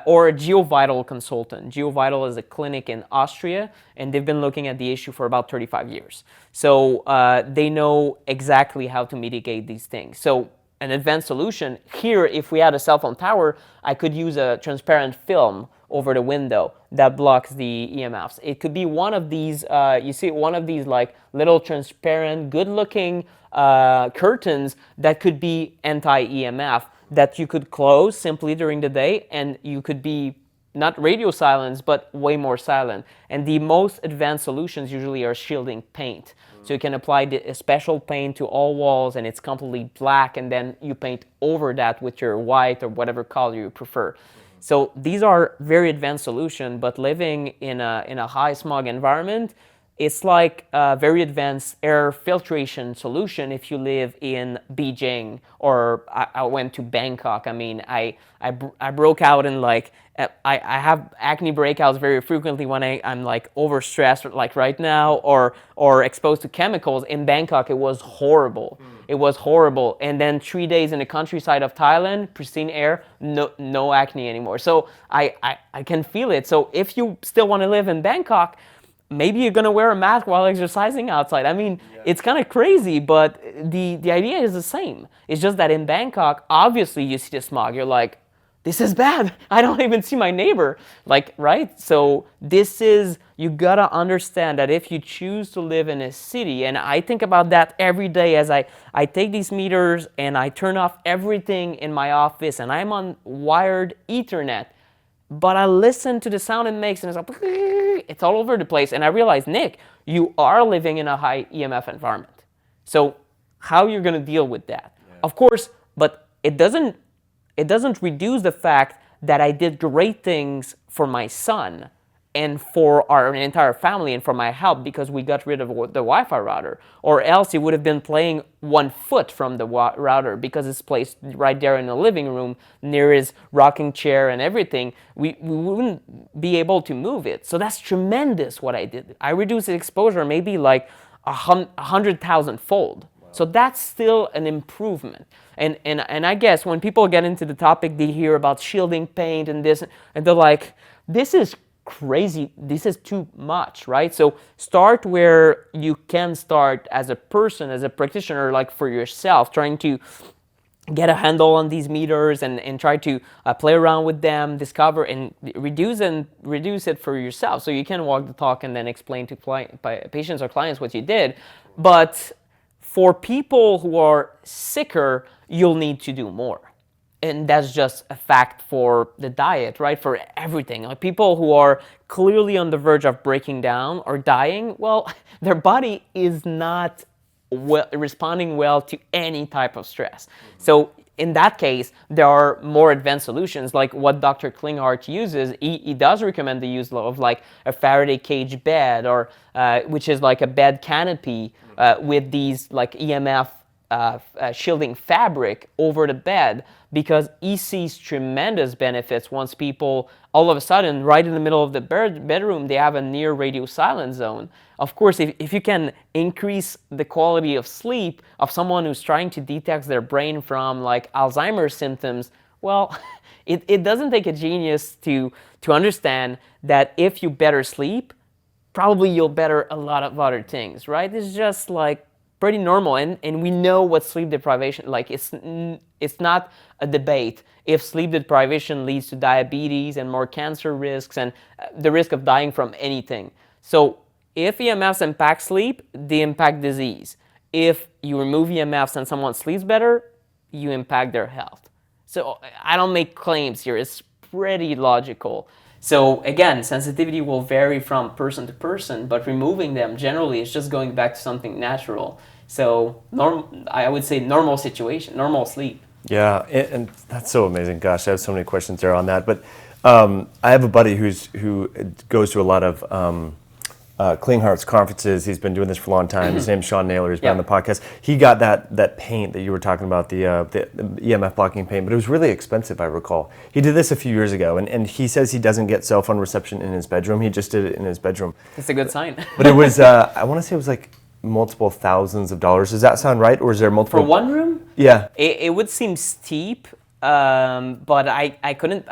or a GeoVital consultant. GeoVital is a clinic in Austria, and they've been looking at the issue for about 35 years. So they know exactly how to mitigate these things. So an advanced solution here, if we had a cell phone tower, I could use a transparent film over the window that blocks the EMFs. It could be one of these, you see one of these like little transparent, good-looking curtains that could be anti-EMF that you could close simply during the day, and you could be not radio silence, but way more silent. And the most advanced solutions usually are shielding paint. So you can apply a special paint to all walls, and it's completely black, and then you paint over that with your white or whatever color you prefer. So these are very advanced solutions, but living in a high smog environment, it's like a very advanced air filtration solution if you live in Beijing, or I went to Bangkok. I mean, I broke out in like, I have acne breakouts very frequently when I'm like overstressed, like right now, or exposed to chemicals. In Bangkok, it was horrible. It was horrible. And then 3 days in the countryside of Thailand, pristine air, no acne anymore. So I can feel it. So if you still want to live in Bangkok, maybe you're going to wear a mask while exercising outside. I mean, it's kind of crazy, but the idea is the same. It's just that in Bangkok, obviously you see the smog. You're like, this is bad. I don't even see my neighbor. Like, right? So you got to understand that if you choose to live in a city, and I think about that every day as I take these meters and I turn off everything in my office, and I'm on wired Ethernet, but I listen to the sound it makes, and it's like, it's all over the place. And I realize, Nick, you are living in a high EMF environment. So how you're going to deal with that? Yeah. Of course, but it doesn't reduce the fact that I did great things for my son and for our entire family and for my help, because we got rid of the Wi-Fi router. Or else he would have been playing 1 foot from the router, because it's placed right there in the living room near his rocking chair and everything. We wouldn't be able to move it. So that's tremendous what I did. I reduced the exposure maybe like 100,000 fold. Wow. So that's still an improvement. And I guess when people get into the topic, they hear about shielding paint and this, and they're like, this is crazy, this is too much, right? So start where you can start as a person, as a practitioner, like for yourself, trying to get a handle on these meters and try to play around with them, discover and reduce it for yourself, so you can walk the talk and then explain to patients or clients what you did. But for people who are sicker, you'll need to do more. And that's just a fact for the diet, right? For everything. Like people who are clearly on the verge of breaking down or dying, well, their body is not responding well to any type of stress. So in that case, there are more advanced solutions, like what Dr. Klinghardt uses. He does recommend the use of like a Faraday cage bed, or which is like a bed canopy with these like EMF shielding fabric over the bed, because he sees tremendous benefits once people, all of a sudden, right in the middle of the bedroom, they have a near radio silent zone. Of course, if you can increase the quality of sleep of someone who's trying to detox their brain from like Alzheimer's symptoms, well, it doesn't take a genius to understand that if you better sleep, probably you'll better a lot of other things, right? It's just like pretty normal, and we know what sleep deprivation, like it's not a debate if sleep deprivation leads to diabetes and more cancer risks and the risk of dying from anything. So if EMFs impact sleep, they impact disease. If you remove EMFs and someone sleeps better, you impact their health. So I don't make claims here, it's pretty logical. So again, sensitivity will vary from person to person, but removing them generally is just going back to something natural. So I would say normal situation, normal sleep. Yeah, and that's so amazing. Gosh, I have so many questions there on that. But I have a buddy who goes to a lot of Klinghardt's conferences. He's been doing this for a long time. His name's Sean Naylor. He's been on the podcast. He got that paint that you were talking about, the EMF blocking paint, but it was really expensive, I recall. He did this a few years ago, and he says he doesn't get cell phone reception in his bedroom. He just did it in his bedroom. It's a good sign. But it was, I want to say it was like multiple thousands of dollars. Does that sound right? Or is there multiple? For one room? Yeah. It would seem steep, but I couldn't,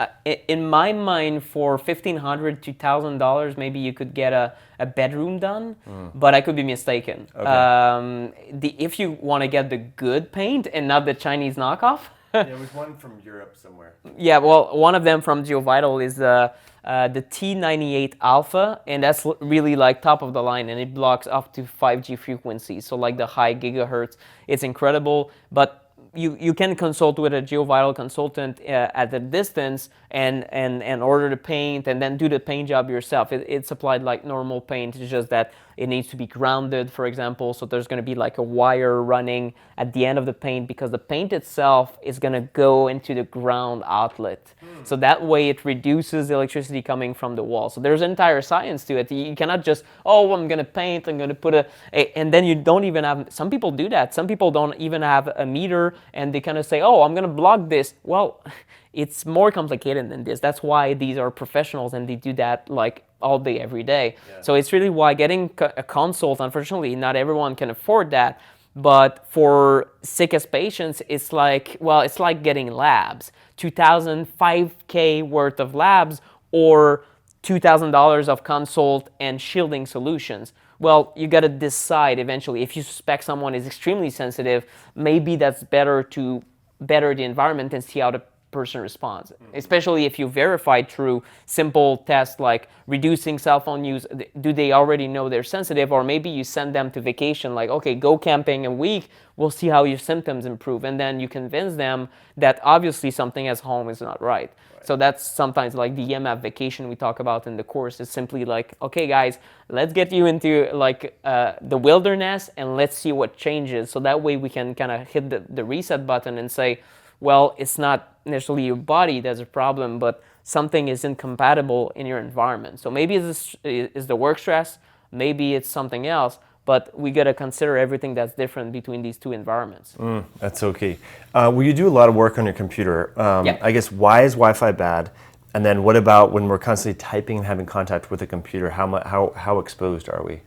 in my mind, for $1,500 to $2,000, maybe you could get a bedroom done, but I could be mistaken. Okay. If you want to get the good paint and not the Chinese knockoff, There was one from Europe somewhere. Yeah, well, one of them from GeoVital is the T98 Alpha, and that's really like top of the line, and it blocks up to 5G frequencies, so like the high gigahertz. It's incredible, but you can consult with a GeoVital consultant at a distance and order the paint and then do the paint job yourself. It's applied like normal paint. It's just that it needs to be grounded, for example. So there's going to be like a wire running at the end of the paint because the paint itself is going to go into the ground outlet. So that way it reduces the electricity coming from the wall. So there's entire science to it. You cannot just, oh, I'm going to paint, I'm going to put and then you don't even have, some people do that. Some people don't even have a meter and they kind of say, oh, I'm going to block this. Well, it's more complicated than this. That's why these are professionals and they do that like all day, every day. Yeah. So it's really why getting a consult, unfortunately, not everyone can afford that. But for sickest patients, it's like, well, it's like getting labs. $2,000, $5K worth of labs or $2,000 of consult and shielding solutions. Well, you got to decide eventually. If you suspect someone is extremely sensitive, maybe that's better to better the environment and see how the person responds, especially if you verify through simple tests like reducing cell phone use. Do they already know they're sensitive? Or maybe you send them to vacation, like, okay, go camping a week, we'll see how your symptoms improve. And then you convince them that obviously something at home is not right. So that's sometimes like the EMF vacation we talk about in the course is simply like, okay, guys, let's get you into like the wilderness and let's see what changes. So that way we can kind of hit the reset button and say, well, it's not necessarily your body that's a problem, but something is incompatible in your environment. So maybe it's the work stress, maybe it's something else, but we got to consider everything that's different between these two environments. That's so key. Well, you do a lot of work on your computer. Yeah. I guess, why is Wi-Fi bad? And then what about when we're constantly typing and having contact with a computer? How exposed are we?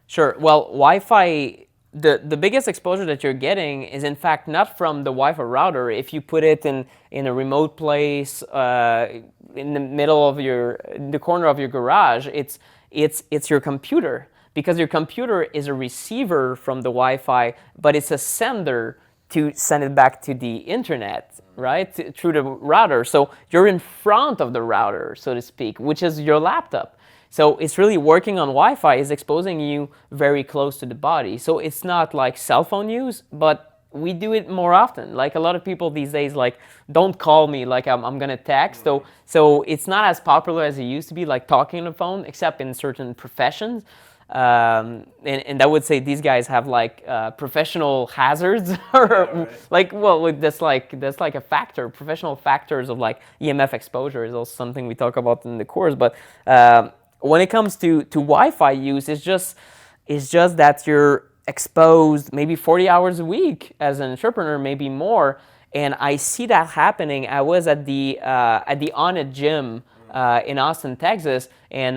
Sure. Well, Wi-Fi, the biggest exposure that you're getting is in fact not from the Wi-Fi router. If you put it in a remote place, in the middle of in the corner of your garage, it's your computer, because your computer is a receiver from the Wi-Fi, but it's a sender to send it back to the internet, right, through the router. So you're in front of the router, so to speak, which is your laptop. So it's really working on Wi-Fi is exposing you very close to the body. So it's not like cell phone use, but we do it more often. Like a lot of people these days, like, don't call me, like I'm gonna text. So it's not as popular as it used to be, like talking on the phone, except in certain professions. And I would say these guys have like professional hazards, or like, well, that's like a factor. Professional factors of like EMF exposure is also something we talk about in the course. But when it comes to Wi-Fi use, it's just that you're exposed maybe 40 hours a week as an entrepreneur, maybe more. And I see that happening. I was at the On-It gym in Austin, Texas, and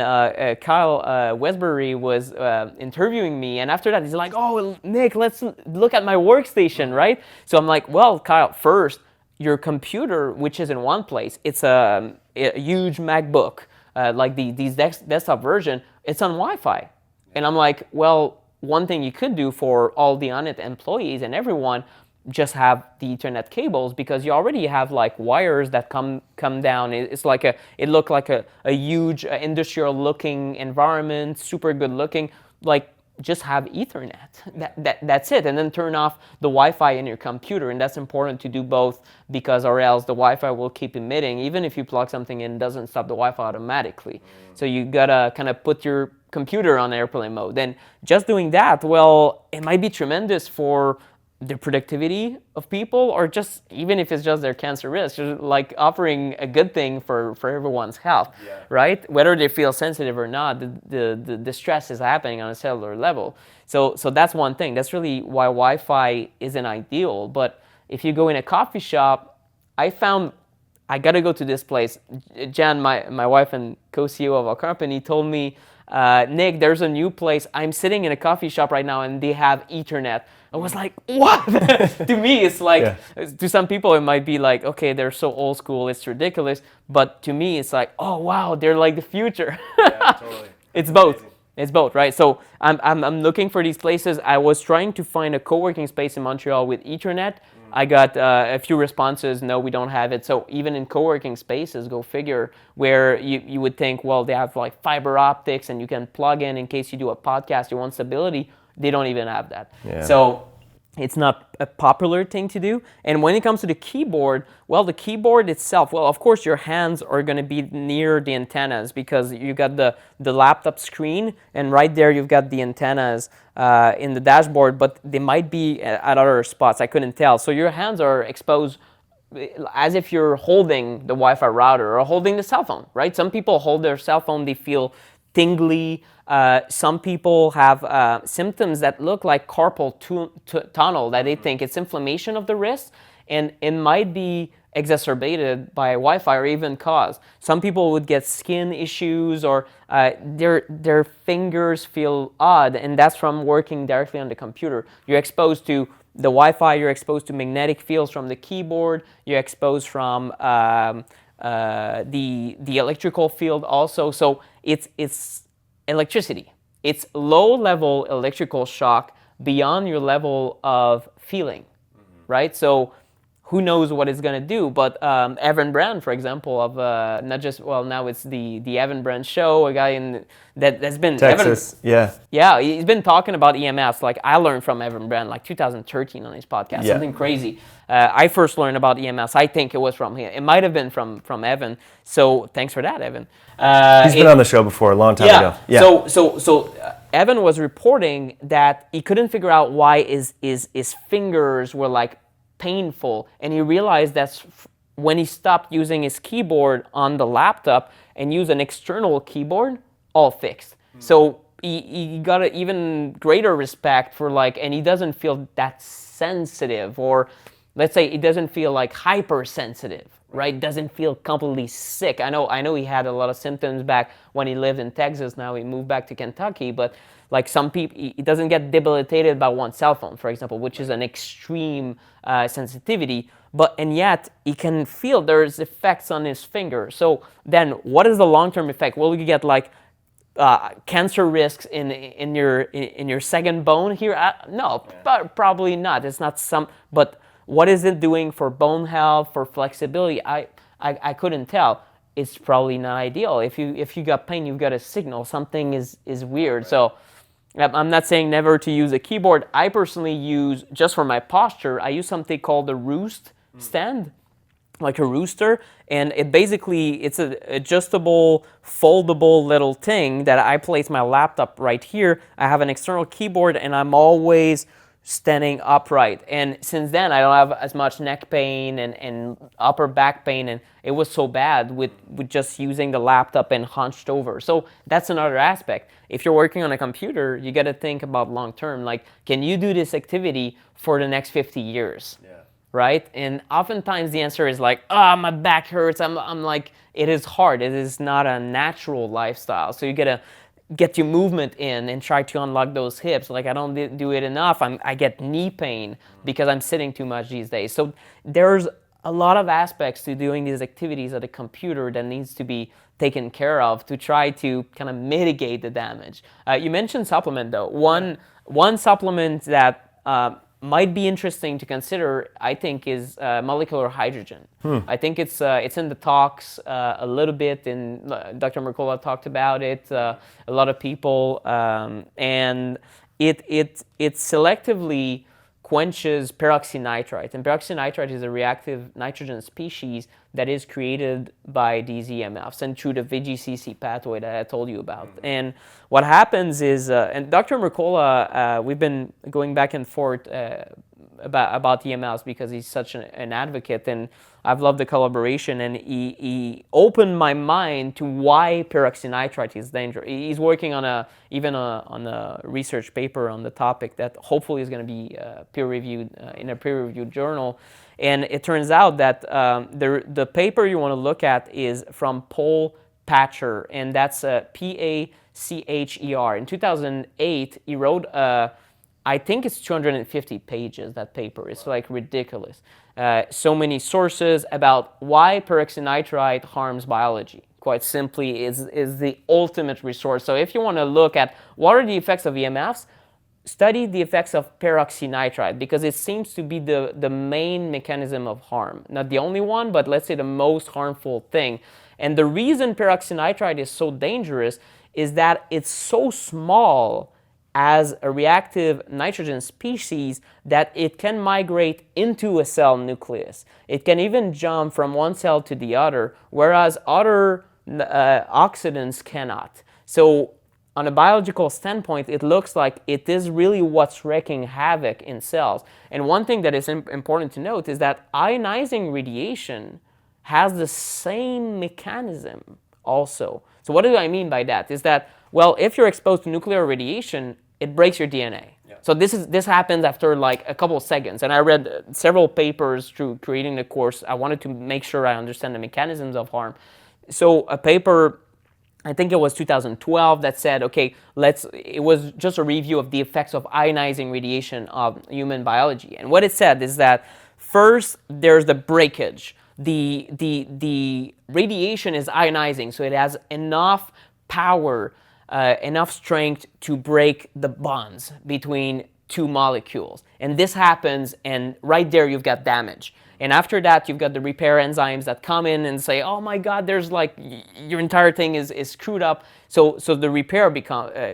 Kyle Westbury was interviewing me. And after that, he's like, "Oh, Nick, let's look at my workstation, right?" So I'm like, "Well, Kyle, first, your computer, which is in one place, it's a huge MacBook." Like these desktop version, it's on Wi-Fi. And I'm like, well, one thing you could do for all the On-It employees and everyone, just have the Ethernet cables, because you already have like wires that come down. It's like it looked like a huge industrial looking environment, super good looking. Like, just have Ethernet. That's it. And then turn off the Wi-Fi in your computer. And that's important to do both, because or else the Wi-Fi will keep emitting. Even if you plug something in, it doesn't stop the Wi-Fi automatically. So you gotta kind of put your computer on airplane mode. And just doing that, well, it might be tremendous for the productivity of people, or just even if it's just their cancer risk, just like offering a good thing for everyone's health, right? Whether they feel sensitive or not, the stress is happening on a cellular level. So that's one thing. That's really why Wi-Fi isn't ideal. But if you go in a coffee shop, I found I gotta go to this place. Jan, my wife and co-CEO of our company, told me, Nick, there's a new place. I'm sitting in a coffee shop right now and they have Ethernet. I was like, what? To me, it's like, to some people, it might be like, okay, they're so old school, it's ridiculous. But to me, it's like, oh, wow, they're like the future. Yeah, totally. It's both. Amazing. It's both, right? So I'm looking for these places. I was trying to find a co-working space in Montreal with Ethernet. I got a few responses, no, we don't have it. So even in co-working spaces, go figure, where you would think, well, they have like fiber optics and you can plug in case you do a podcast, you want stability. They don't even have that. Yeah. So it's not a popular thing to do. And when it comes to the keyboard, well, the keyboard itself, well, of course, your hands are going to be near the antennas because you got the laptop screen, and right there you've got the antennas in the dashboard, but they might be at other spots. I couldn't tell. So your hands are exposed as if you're holding the Wi-Fi router or holding the cell phone, right? Some people hold their cell phone, they feel tingly. Some people have symptoms that look like carpal tunnel, that they think it's inflammation of the wrist, and it might be exacerbated by Wi-Fi or even caused. Some people would get skin issues, or their fingers feel odd, and that's from working directly on the computer. You're exposed to the Wi-Fi, you're exposed to magnetic fields from the keyboard, you're exposed from the electrical field also. So it's electricity. It's low-level electrical shock beyond your level of feeling, right? So who knows what it's going to do? But Evan Brand, for example, of not just, well, now it's the Evan Brand show, a guy that's been Texas, yeah, he's been talking about EMFs. Like, I learned from Evan Brand like 2013 on his podcast, something crazy. I first learned about EMFs. I think it was from him. It might have been from Evan. So thanks for that, Evan. He's been on the show before a long time ago. Yeah. So Evan was reporting that he couldn't figure out why his fingers were like painful, and he realized that when he stopped using his keyboard on the laptop and used an external keyboard, all fixed. So he got an even greater respect for and he doesn't feel that sensitive, or let's say he doesn't feel like hypersensitive, right? Doesn't feel completely sick. I know he had a lot of symptoms back when he lived in Texas. Now he moved back to Kentucky, but like some people, he doesn't get debilitated by one cell phone, for example, which is an extreme sensitivity. And yet he can feel there's effects on his finger. So then, what is the long-term effect? Will you get cancer risks in your second bone here? No, probably not. It's not some. But what is it doing for bone health, for flexibility? I couldn't tell. It's probably not ideal. If you got pain, you've got a signal. Something is weird. Right. So I'm not saying never to use a keyboard. I personally use, just for my posture, I use something called the roost stand, like a rooster, and it's an adjustable, foldable little thing that I place my laptop right here. I have an external keyboard, and I'm always standing upright. And since then, I don't have as much neck pain and upper back pain, and it was so bad with just using the laptop and hunched over. So that's another aspect. If you're working on a computer, you got to think about long term. Like, can you do this activity for the next 50 years? Yeah. Right? And oftentimes the answer is like, my back hurts. I'm like, it is hard. It is not a natural lifestyle. So you got to get your movement in and try to unlock those hips. Like, I don't do it enough. I get knee pain because I'm sitting too much these days. So there's a lot of aspects to doing these activities at a computer that needs to be taken care of to try to kind of mitigate the damage. You mentioned supplement though. One supplement that might be interesting to consider, I think, is molecular hydrogen. I think it's in the talks a little bit, and Dr. Mercola talked about it, a lot of people, and it selectively quenches peroxynitrite. And peroxynitrite is a reactive nitrogen species that is created by these EMFs and through the VGCC pathway that I told you about. And what happens is, and Dr. Mercola, we've been going back and forth about EMFs because he's such an advocate, and I've loved the collaboration, and he opened my mind to why peroxynitrite is dangerous. He's working on a research paper on the topic that hopefully is going to be peer-reviewed in a peer-reviewed journal. And it turns out that the paper you want to look at is from Paul Patcher, and that's Pacher. In 2008, he wrote, I think it's 250 pages, that paper. It's like ridiculous. So many sources about why peroxynitrite harms biology. Quite simply, is the ultimate resource. So if you want to look at what are the effects of EMFs, studied the effects of peroxynitrite because it seems to be the main mechanism of harm. Not the only one, but let's say the most harmful thing. And the reason peroxynitrite is so dangerous is that it's so small as a reactive nitrogen species that it can migrate into a cell nucleus. It can even jump from one cell to the other, whereas other oxidants cannot. So on a biological standpoint, it looks like it is really what's wreaking havoc in cells. And one thing that is important to note is that ionizing radiation has the same mechanism also. So what do I mean by that? Is that, well, if you're exposed to nuclear radiation, it breaks your DNA. Yeah. So this happens after like a couple of seconds. And I read several papers through creating the course. I wanted to make sure I understand the mechanisms of harm. So a paper, I think it was 2012, that said, okay, it was just a review of the effects of ionizing radiation on human biology. And what it said is that first, there's the breakage. The radiation is ionizing, so it has enough power, enough strength to break the bonds between two molecules. And this happens, and right there you've got damage. And after that, you've got the repair enzymes that come in and say, oh my God, there's like, your entire thing is screwed up. So the repair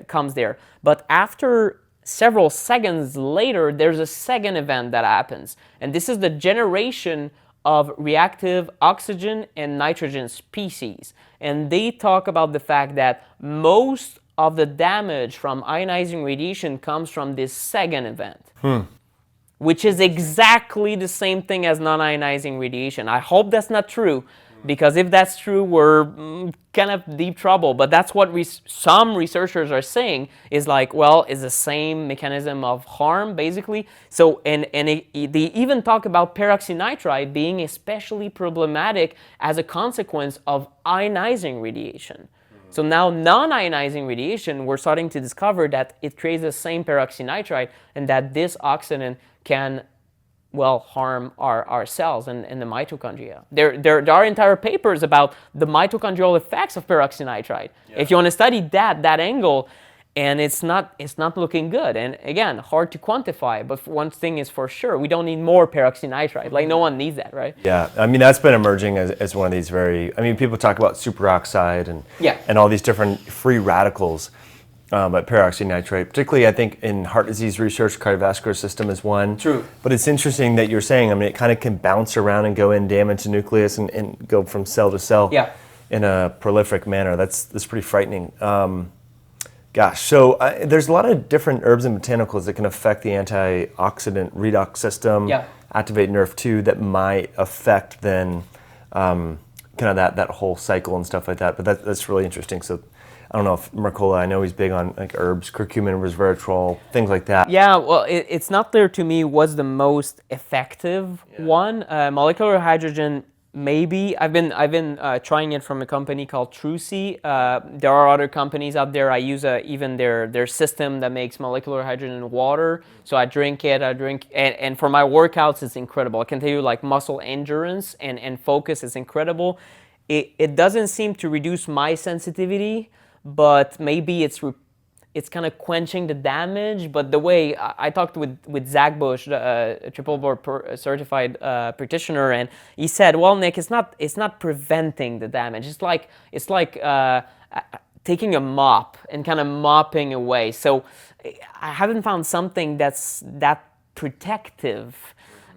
comes there. But after several seconds later, there's a second event that happens. And this is the generation of reactive oxygen and nitrogen species. And they talk about the fact that most of the damage from ionizing radiation comes from this second event. Which is exactly the same thing as non-ionizing radiation. I hope that's not true, because if that's true, we're kind of deep trouble. But that's what some researchers are saying, is like, well, it's the same mechanism of harm, basically. So, they even talk about peroxynitrite being especially problematic as a consequence of ionizing radiation. So now non-ionizing radiation, we're starting to discover that it creates the same peroxynitrite, and that this oxidant can, well, harm our cells and the mitochondria. There are entire papers about the mitochondrial effects of peroxynitrite. Yeah. If you want to study that angle, and it's not looking good. And again, hard to quantify, but one thing is for sure, we don't need more peroxynitrite. Like, no one needs that, right? Yeah, I mean, that's been emerging as one of these people talk about superoxide and all these different free radicals, but peroxynitrite, particularly I think in heart disease research, cardiovascular system is one. True. But it's interesting that you're saying, I mean, it kind of can bounce around and go in, damage the nucleus and go from cell to cell in a prolific manner. That's pretty frightening. Gosh, so there's a lot of different herbs and botanicals that can affect the antioxidant redox system, activate NRF2, that might affect then kind of that whole cycle and stuff like that. But that's really interesting. So I don't know if Mercola, I know he's big on like herbs, curcumin, resveratrol, things like that. Yeah, well, it's not clear to me what's the most effective one. Molecular hydrogen, maybe. I've been trying it from a company called Trucy. There are other companies out there. I use even their system that makes molecular hydrogen water. So I drink it. And for my workouts, it's incredible. I can tell you, like, muscle endurance and focus is incredible. It doesn't seem to reduce my sensitivity, but maybe it's kind of quenching the damage. But the way I talked with Zach Bush, a triple board certified practitioner, and he said, "Well, Nick, it's not preventing the damage. It's like taking a mop and kind of mopping away." So I haven't found something that's that protective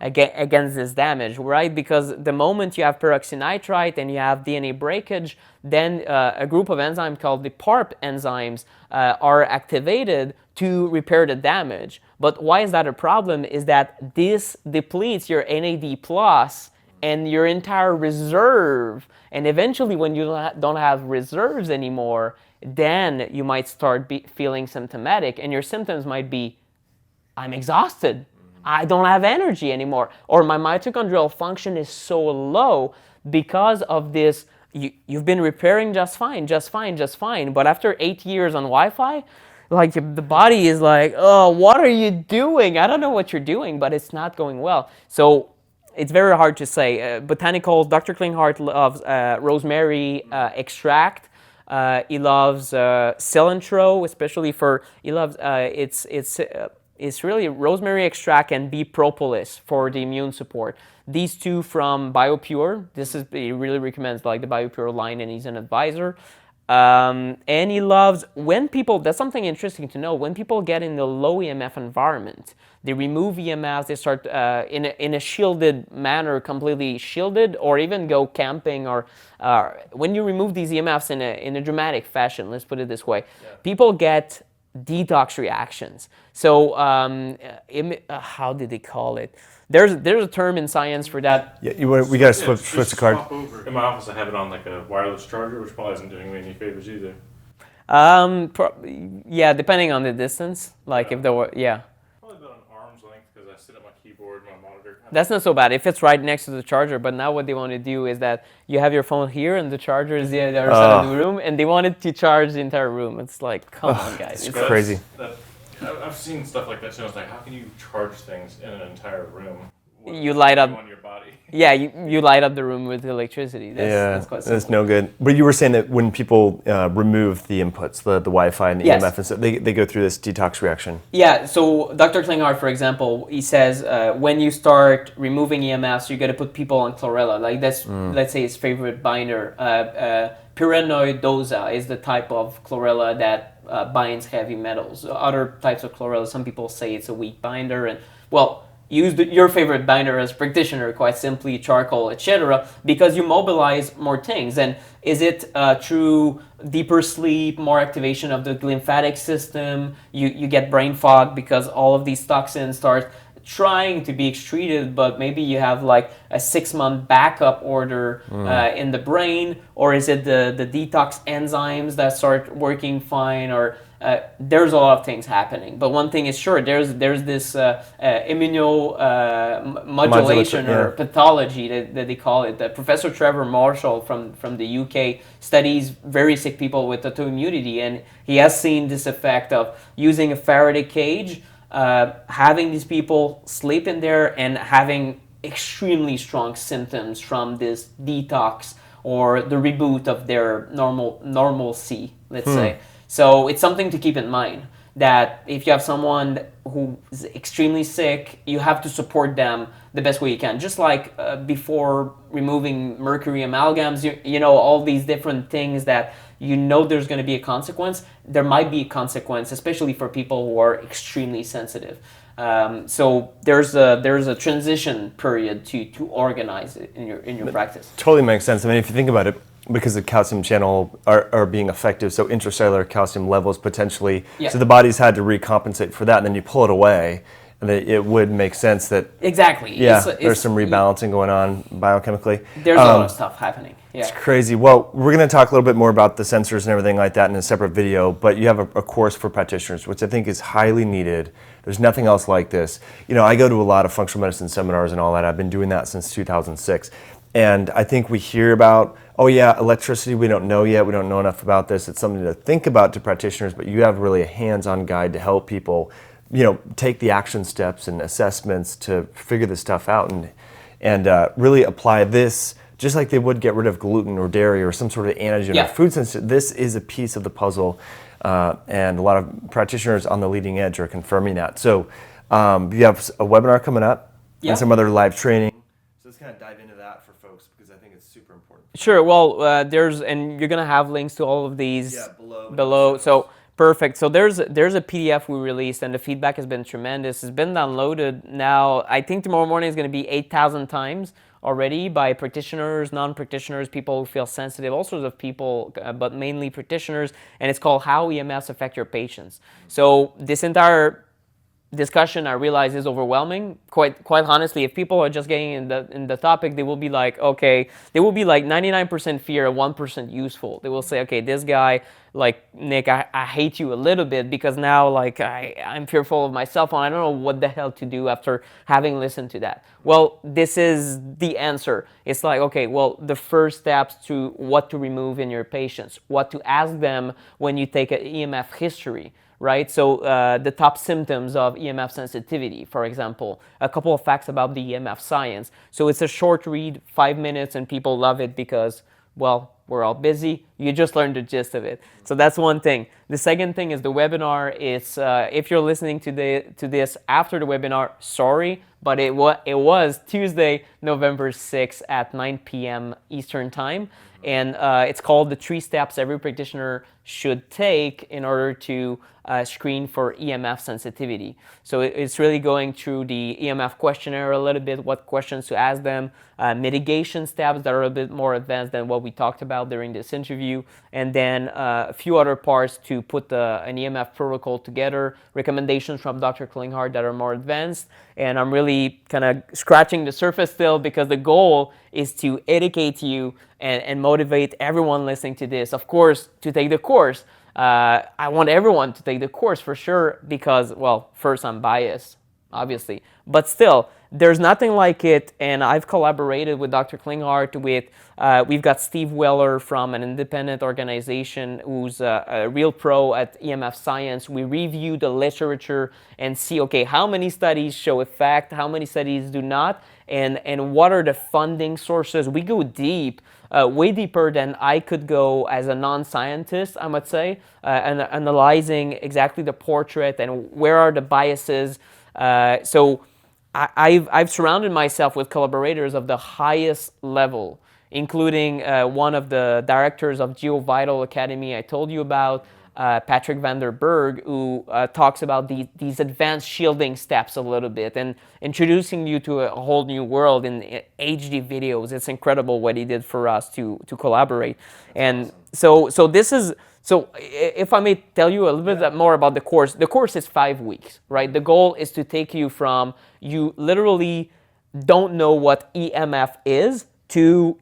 against this damage, right? Because the moment you have peroxynitrite and you have DNA breakage, then a group of enzymes called the PARP enzymes are activated to repair the damage. But why is that a problem? Is that this depletes your NAD plus and your entire reserve. And eventually, when you don't have reserves anymore, then you might start feeling symptomatic, and your symptoms might be, I'm exhausted. I don't have energy anymore, or my mitochondrial function is so low because of this. You've been repairing just fine, but after 8 years on Wi-Fi, like, the body is like, oh, what are you doing? I don't know what you're doing, but it's not going well. So it's very hard to say. Botanicals, Dr. Klinghardt loves rosemary extract. He loves cilantro, especially for he loves it's really rosemary extract and bee propolis for the immune support. These two from BioPure. This is he really recommends like the BioPure line, and he's an advisor. And he loves when people. That's something interesting to know. When people get in the low EMF environment, they remove EMFs. They start in a shielded manner, completely shielded, or even go camping. Or when you remove these EMFs in a dramatic fashion, let's put it this way, people get detox reactions. So how did they call it? There's a term in science for that. Yeah, we got to switch the card. In my office, I have it on like a wireless charger, which probably isn't doing me any favors either. Yeah, depending on the distance. Like if there were, yeah. Probably about an arm's length because I sit at my keyboard and my monitor. That's not so bad if it's right next to the charger. But now what they want to do is that you have your phone here and the charger is the other side of the room, and they want it to charge the entire room. It's like, come on, guys. It's crazy. I've seen stuff like that. So it's like, how can you charge things in an entire room? You light up on your body. Yeah, you light up the room with electricity. That's quite simple. That's no good. But you were saying that when people remove the inputs, the Wi-Fi and the EMF and stuff, they go through this detox reaction. Yeah, so Dr. Klinghardt, for example, he says when you start removing EMFs, you got to put people on chlorella. Like that's, let's say his favorite binder. Pineault is the type of chlorella that binds heavy metals. Other types of chlorella, some people say it's a weak binder. And well, use your favorite binder as a practitioner, quite simply charcoal, etc., because you mobilize more things. And is it through deeper sleep, more activation of the lymphatic system? You get brain fog because all of these toxins start trying to be excreted, but maybe you have like a 6-month backup order in the brain, or is it the detox enzymes that start working fine, or there's a lot of things happening. But one thing is sure, there's this immunomodulation or pathology that they call it. Professor Trevor Marshall from the UK studies very sick people with autoimmunity, and he has seen this effect of using a Faraday cage, having these people sleep in there and having extremely strong symptoms from this detox or the reboot of their normalcy, let's say. So it's something to keep in mind that if you have someone who is extremely sick, you have to support them the best way you can. Just like before removing mercury amalgams, you know, all these different things that you know there's going to be a consequence. There might be a consequence, especially for people who are extremely sensitive. So there's a transition period to organize it in your practice. Totally makes sense. I mean, if you think about it, because the calcium channel are being effective, so intracellular calcium levels potentially, so the body's had to recompensate for that, and then you pull it away, and it would make sense that there's some rebalancing going on biochemically. There's a lot of stuff happening. Yeah. It's crazy. Well, we're going to talk a little bit more about the sensors and everything like that in a separate video, but you have a course for practitioners, which I think is highly needed. There's nothing else like this. You know, I go to a lot of functional medicine seminars and all that. I've been doing that since 2006. And I think we hear about, oh yeah, electricity, we don't know yet, we don't know enough about this. It's something to think about to practitioners, but you have really a hands-on guide to help people, you know, take the action steps and assessments to figure this stuff out and really apply this, just like they would get rid of gluten or dairy or some sort of antigen or food sensitive. This is a piece of the puzzle, and a lot of practitioners on the leading edge are confirming that. So you have a webinar coming up and some other live training. So let's kind of dive into that for folks because I think it's super important. Sure. Well, and you're gonna have links to all of these below. So perfect. So there's a PDF we released, and the feedback has been tremendous. It's been downloaded now. I think tomorrow morning is going to be 8,000 times already by practitioners, non-practitioners, people who feel sensitive, all sorts of people, but mainly practitioners. And it's called How EMFs Affect Your Patients. So this entire discussion, I realize, is overwhelming. Quite honestly, if people are just getting in the topic, they will be like, okay, they will be like 99% fear and 1% useful. They will say, okay, this guy, like Nick, I hate you a little bit because now like I'm fearful of my cell phone. I don't know what the hell to do after having listened to that. Well, this is the answer. It's like, okay, well, the first steps to what to remove in your patients, what to ask them when you take an EMF history. Right, so the top symptoms of EMF sensitivity, for example, a couple of facts about the EMF science. So it's a short read, 5 minutes, and people love it because Well, we're all busy. You just learned the gist of it. So that's one thing. The second thing is the webinar. It's if you're listening to this after the webinar, sorry, but it was Tuesday, November 6th at 9 p.m. Eastern Time. And it's called the 3 steps every practitioner should take in order to screen for EMF sensitivity. So it's really going through the EMF questionnaire a little bit, what questions to ask them, mitigation steps that are a bit more advanced than what we talked about during this interview, and then a few other parts to put an EMF protocol together, recommendations from Dr. Klinghardt that are more advanced. And I'm really kind of scratching the surface still, because the goal is to educate you and motivate everyone listening to this, of course, to take the course. I want everyone to take the course for sure, because, well, first, I'm biased, obviously, but still, there's nothing like it. And I've collaborated with Dr. Klinghardt we've got Steve Weller from an independent organization who's a real pro at EMF science. We review the literature and see, okay, how many studies show effect, how many studies do not, and what are the funding sources. We go deep, way deeper than I could go as a non-scientist, I must say, and analyzing exactly the portrait and where are the biases. So I've surrounded myself with collaborators of the highest level, including one of the directors of GeoVital Academy I told you about, Patrick van der Berg, who talks about these advanced shielding steps a little bit and introducing you to a whole new world in HD videos. It's incredible what he did for us to collaborate. And so this is, so if I may tell you a little bit more about the course is 5 weeks, right? The goal is to take you from, you literally don't know what EMF is, to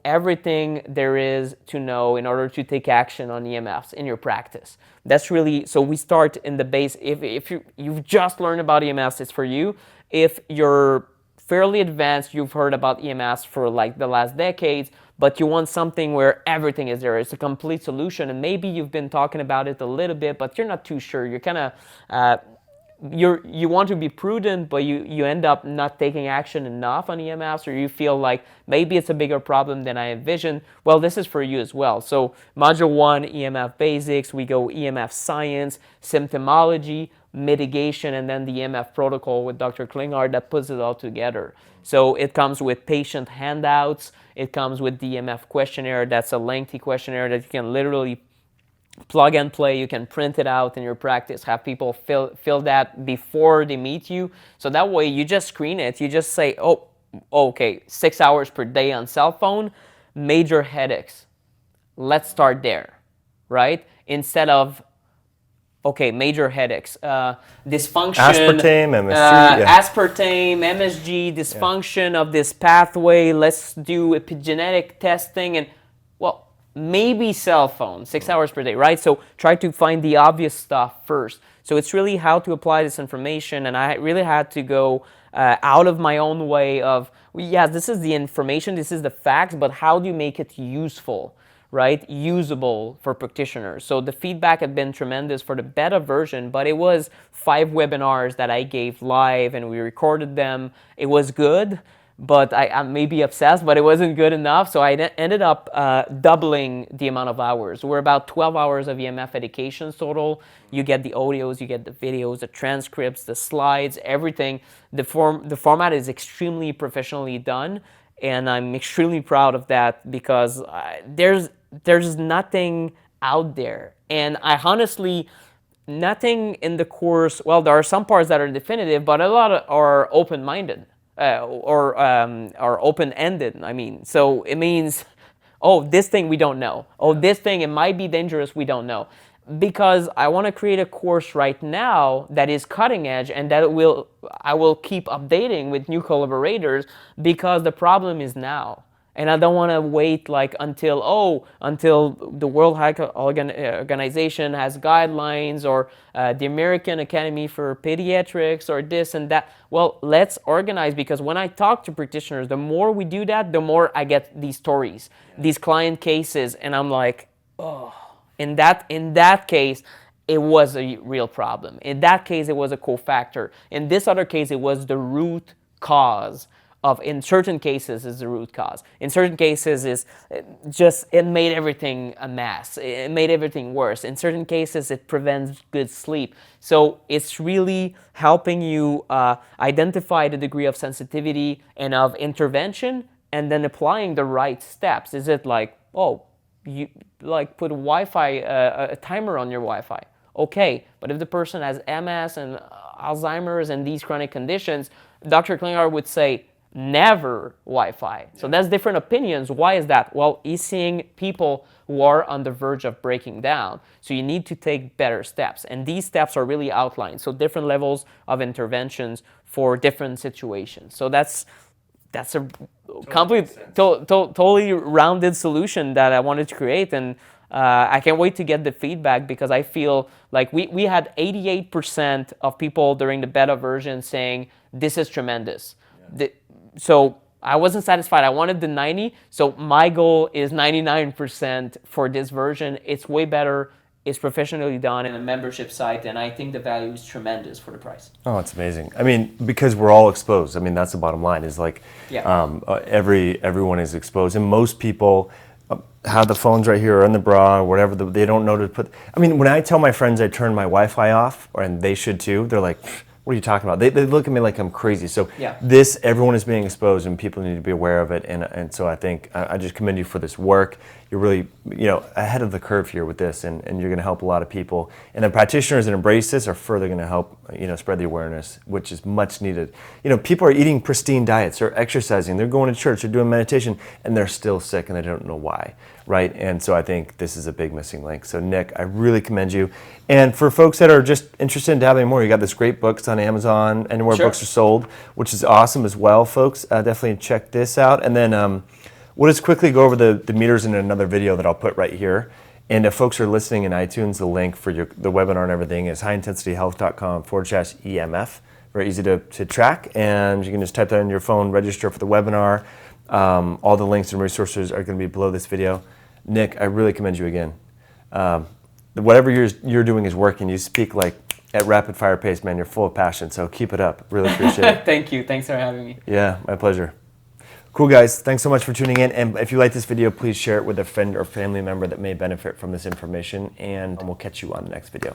everything there is to know in order to take action on EMFs in your practice. That's really, so we start in the base. If you've just learned about EMFs, it's for you. If you're fairly advanced, you've heard about EMFs for like the last decades, but you want something where everything is there. It's a complete solution, and maybe you've been talking about it a little bit, but you're not too sure. You're kind of you want to be prudent, but you end up not taking action enough on EMFs, or you feel like maybe it's a bigger problem than I envisioned. Well, this is for you as well. So Module 1, EMF basics, we go EMF science, symptomology, mitigation, and then the EMF protocol with Dr. Klinghardt that puts it all together. So it comes with patient handouts, it comes with the EMF questionnaire. That's a lengthy questionnaire that you can literally plug and play. You can print it out in your practice, have people fill that before they meet you. So that way you just screen it. You just say, oh, okay, 6 hours per day on cell phone, major headaches. Let's start there, right? Instead of, okay, major headaches, dysfunction, aspartame, MSG, aspartame, MSG, dysfunction of this pathway. Let's do epigenetic testing, and well, maybe cell phone, 6 hours per day, right? So try to find the obvious stuff first. So it's really how to apply this information, and I really had to go out of my own way of, yes, this is the information, this is the facts, but how do you make it useful, right? Usable for practitioners. So the feedback had been tremendous for the beta version, but it was 5 webinars that I gave live, and we recorded them. It was good, but I may be obsessed, but it wasn't good enough. So I ended up doubling the amount of hours. We're about 12 hours of EMF education total. You get the audios, you get the videos, the transcripts, the slides, everything. The format is extremely professionally done, and I'm extremely proud of that, because there's nothing out there. And I honestly, nothing in the course, well, there are some parts that are definitive, but a lot are open-minded. Or open-ended, I mean. So it means, oh, this thing we don't know. Oh, this thing, it might be dangerous, we don't know. Because I want to create a course right now that is cutting edge, and that I will keep updating with new collaborators, because the problem is now. And I don't want to wait like until the World Health Organization has guidelines, or the American Academy for Pediatrics, or this and that. Well, let's organize, because when I talk to practitioners, the more we do that, the more I get these stories, these client cases, and I'm like, oh, in that case, it was a real problem. In that case, it was a cofactor. In this other case, it was the root cause of in certain cases is the root cause. In certain cases is just it made everything a mess. It made everything worse. In certain cases it prevents good sleep. So it's really helping you identify the degree of sensitivity and of intervention, and then applying the right steps. Is it like, oh, you like put Wi-Fi, a timer on your Wi-Fi? Okay, but if the person has MS and Alzheimer's and these chronic conditions, Dr. Klinger would say never Wi-Fi. So that's different opinions. Why is that? Well, he's seeing people who are on the verge of breaking down. So you need to take better steps. And these steps are really outlined. So different levels of interventions for different situations. So that's a totally rounded solution that I wanted to create. And I can't wait to get the feedback, because I feel like we had 88% of people during the beta version saying, this is tremendous. So I wasn't satisfied. I wanted the 90. So my goal is 99% for this version. It's way better. It's professionally done in a membership site, and I think the value is tremendous for the price. Oh, it's amazing. I mean, because we're all exposed. I mean, that's the bottom line. Is like, everyone is exposed, and most people have the phones right here or in the bra or whatever. They don't know to put. I mean, when I tell my friends I turn my Wi-Fi off, and they should too, they're like, what are you talking about? They look at me like I'm crazy. So everyone is being exposed, and people need to be aware of it. And so I think I just commend you for this work. You're really, ahead of the curve here with this, and you're going to help a lot of people. And the practitioners that embrace this are further going to help, spread the awareness, which is much needed. People are eating pristine diets, they're exercising, they're going to church, they're doing meditation, and they're still sick, and they don't know why, right? And so I think this is a big missing link. So Nick, I really commend you. And for folks that are just interested in dabbling more, you got this great book. It's on Amazon, anywhere books are sold, which is awesome as well, folks. Definitely check this out. And then we'll just quickly go over the meters in another video that I'll put right here. And if folks are listening in iTunes, the link for the webinar and everything is highintensityhealth.com/EMF. Very easy to track. And you can just type that in your phone, register for the webinar. All the links and resources are going to be below this video. Nick, I really commend you again. Whatever you're doing is working. You speak like at rapid fire pace, man. You're full of passion. So keep it up. Really appreciate it. Thank you. Thanks for having me. Yeah, my pleasure. Cool, guys. Thanks so much for tuning in. And if you like this video, please share it with a friend or family member that may benefit from this information. And we'll catch you on the next video.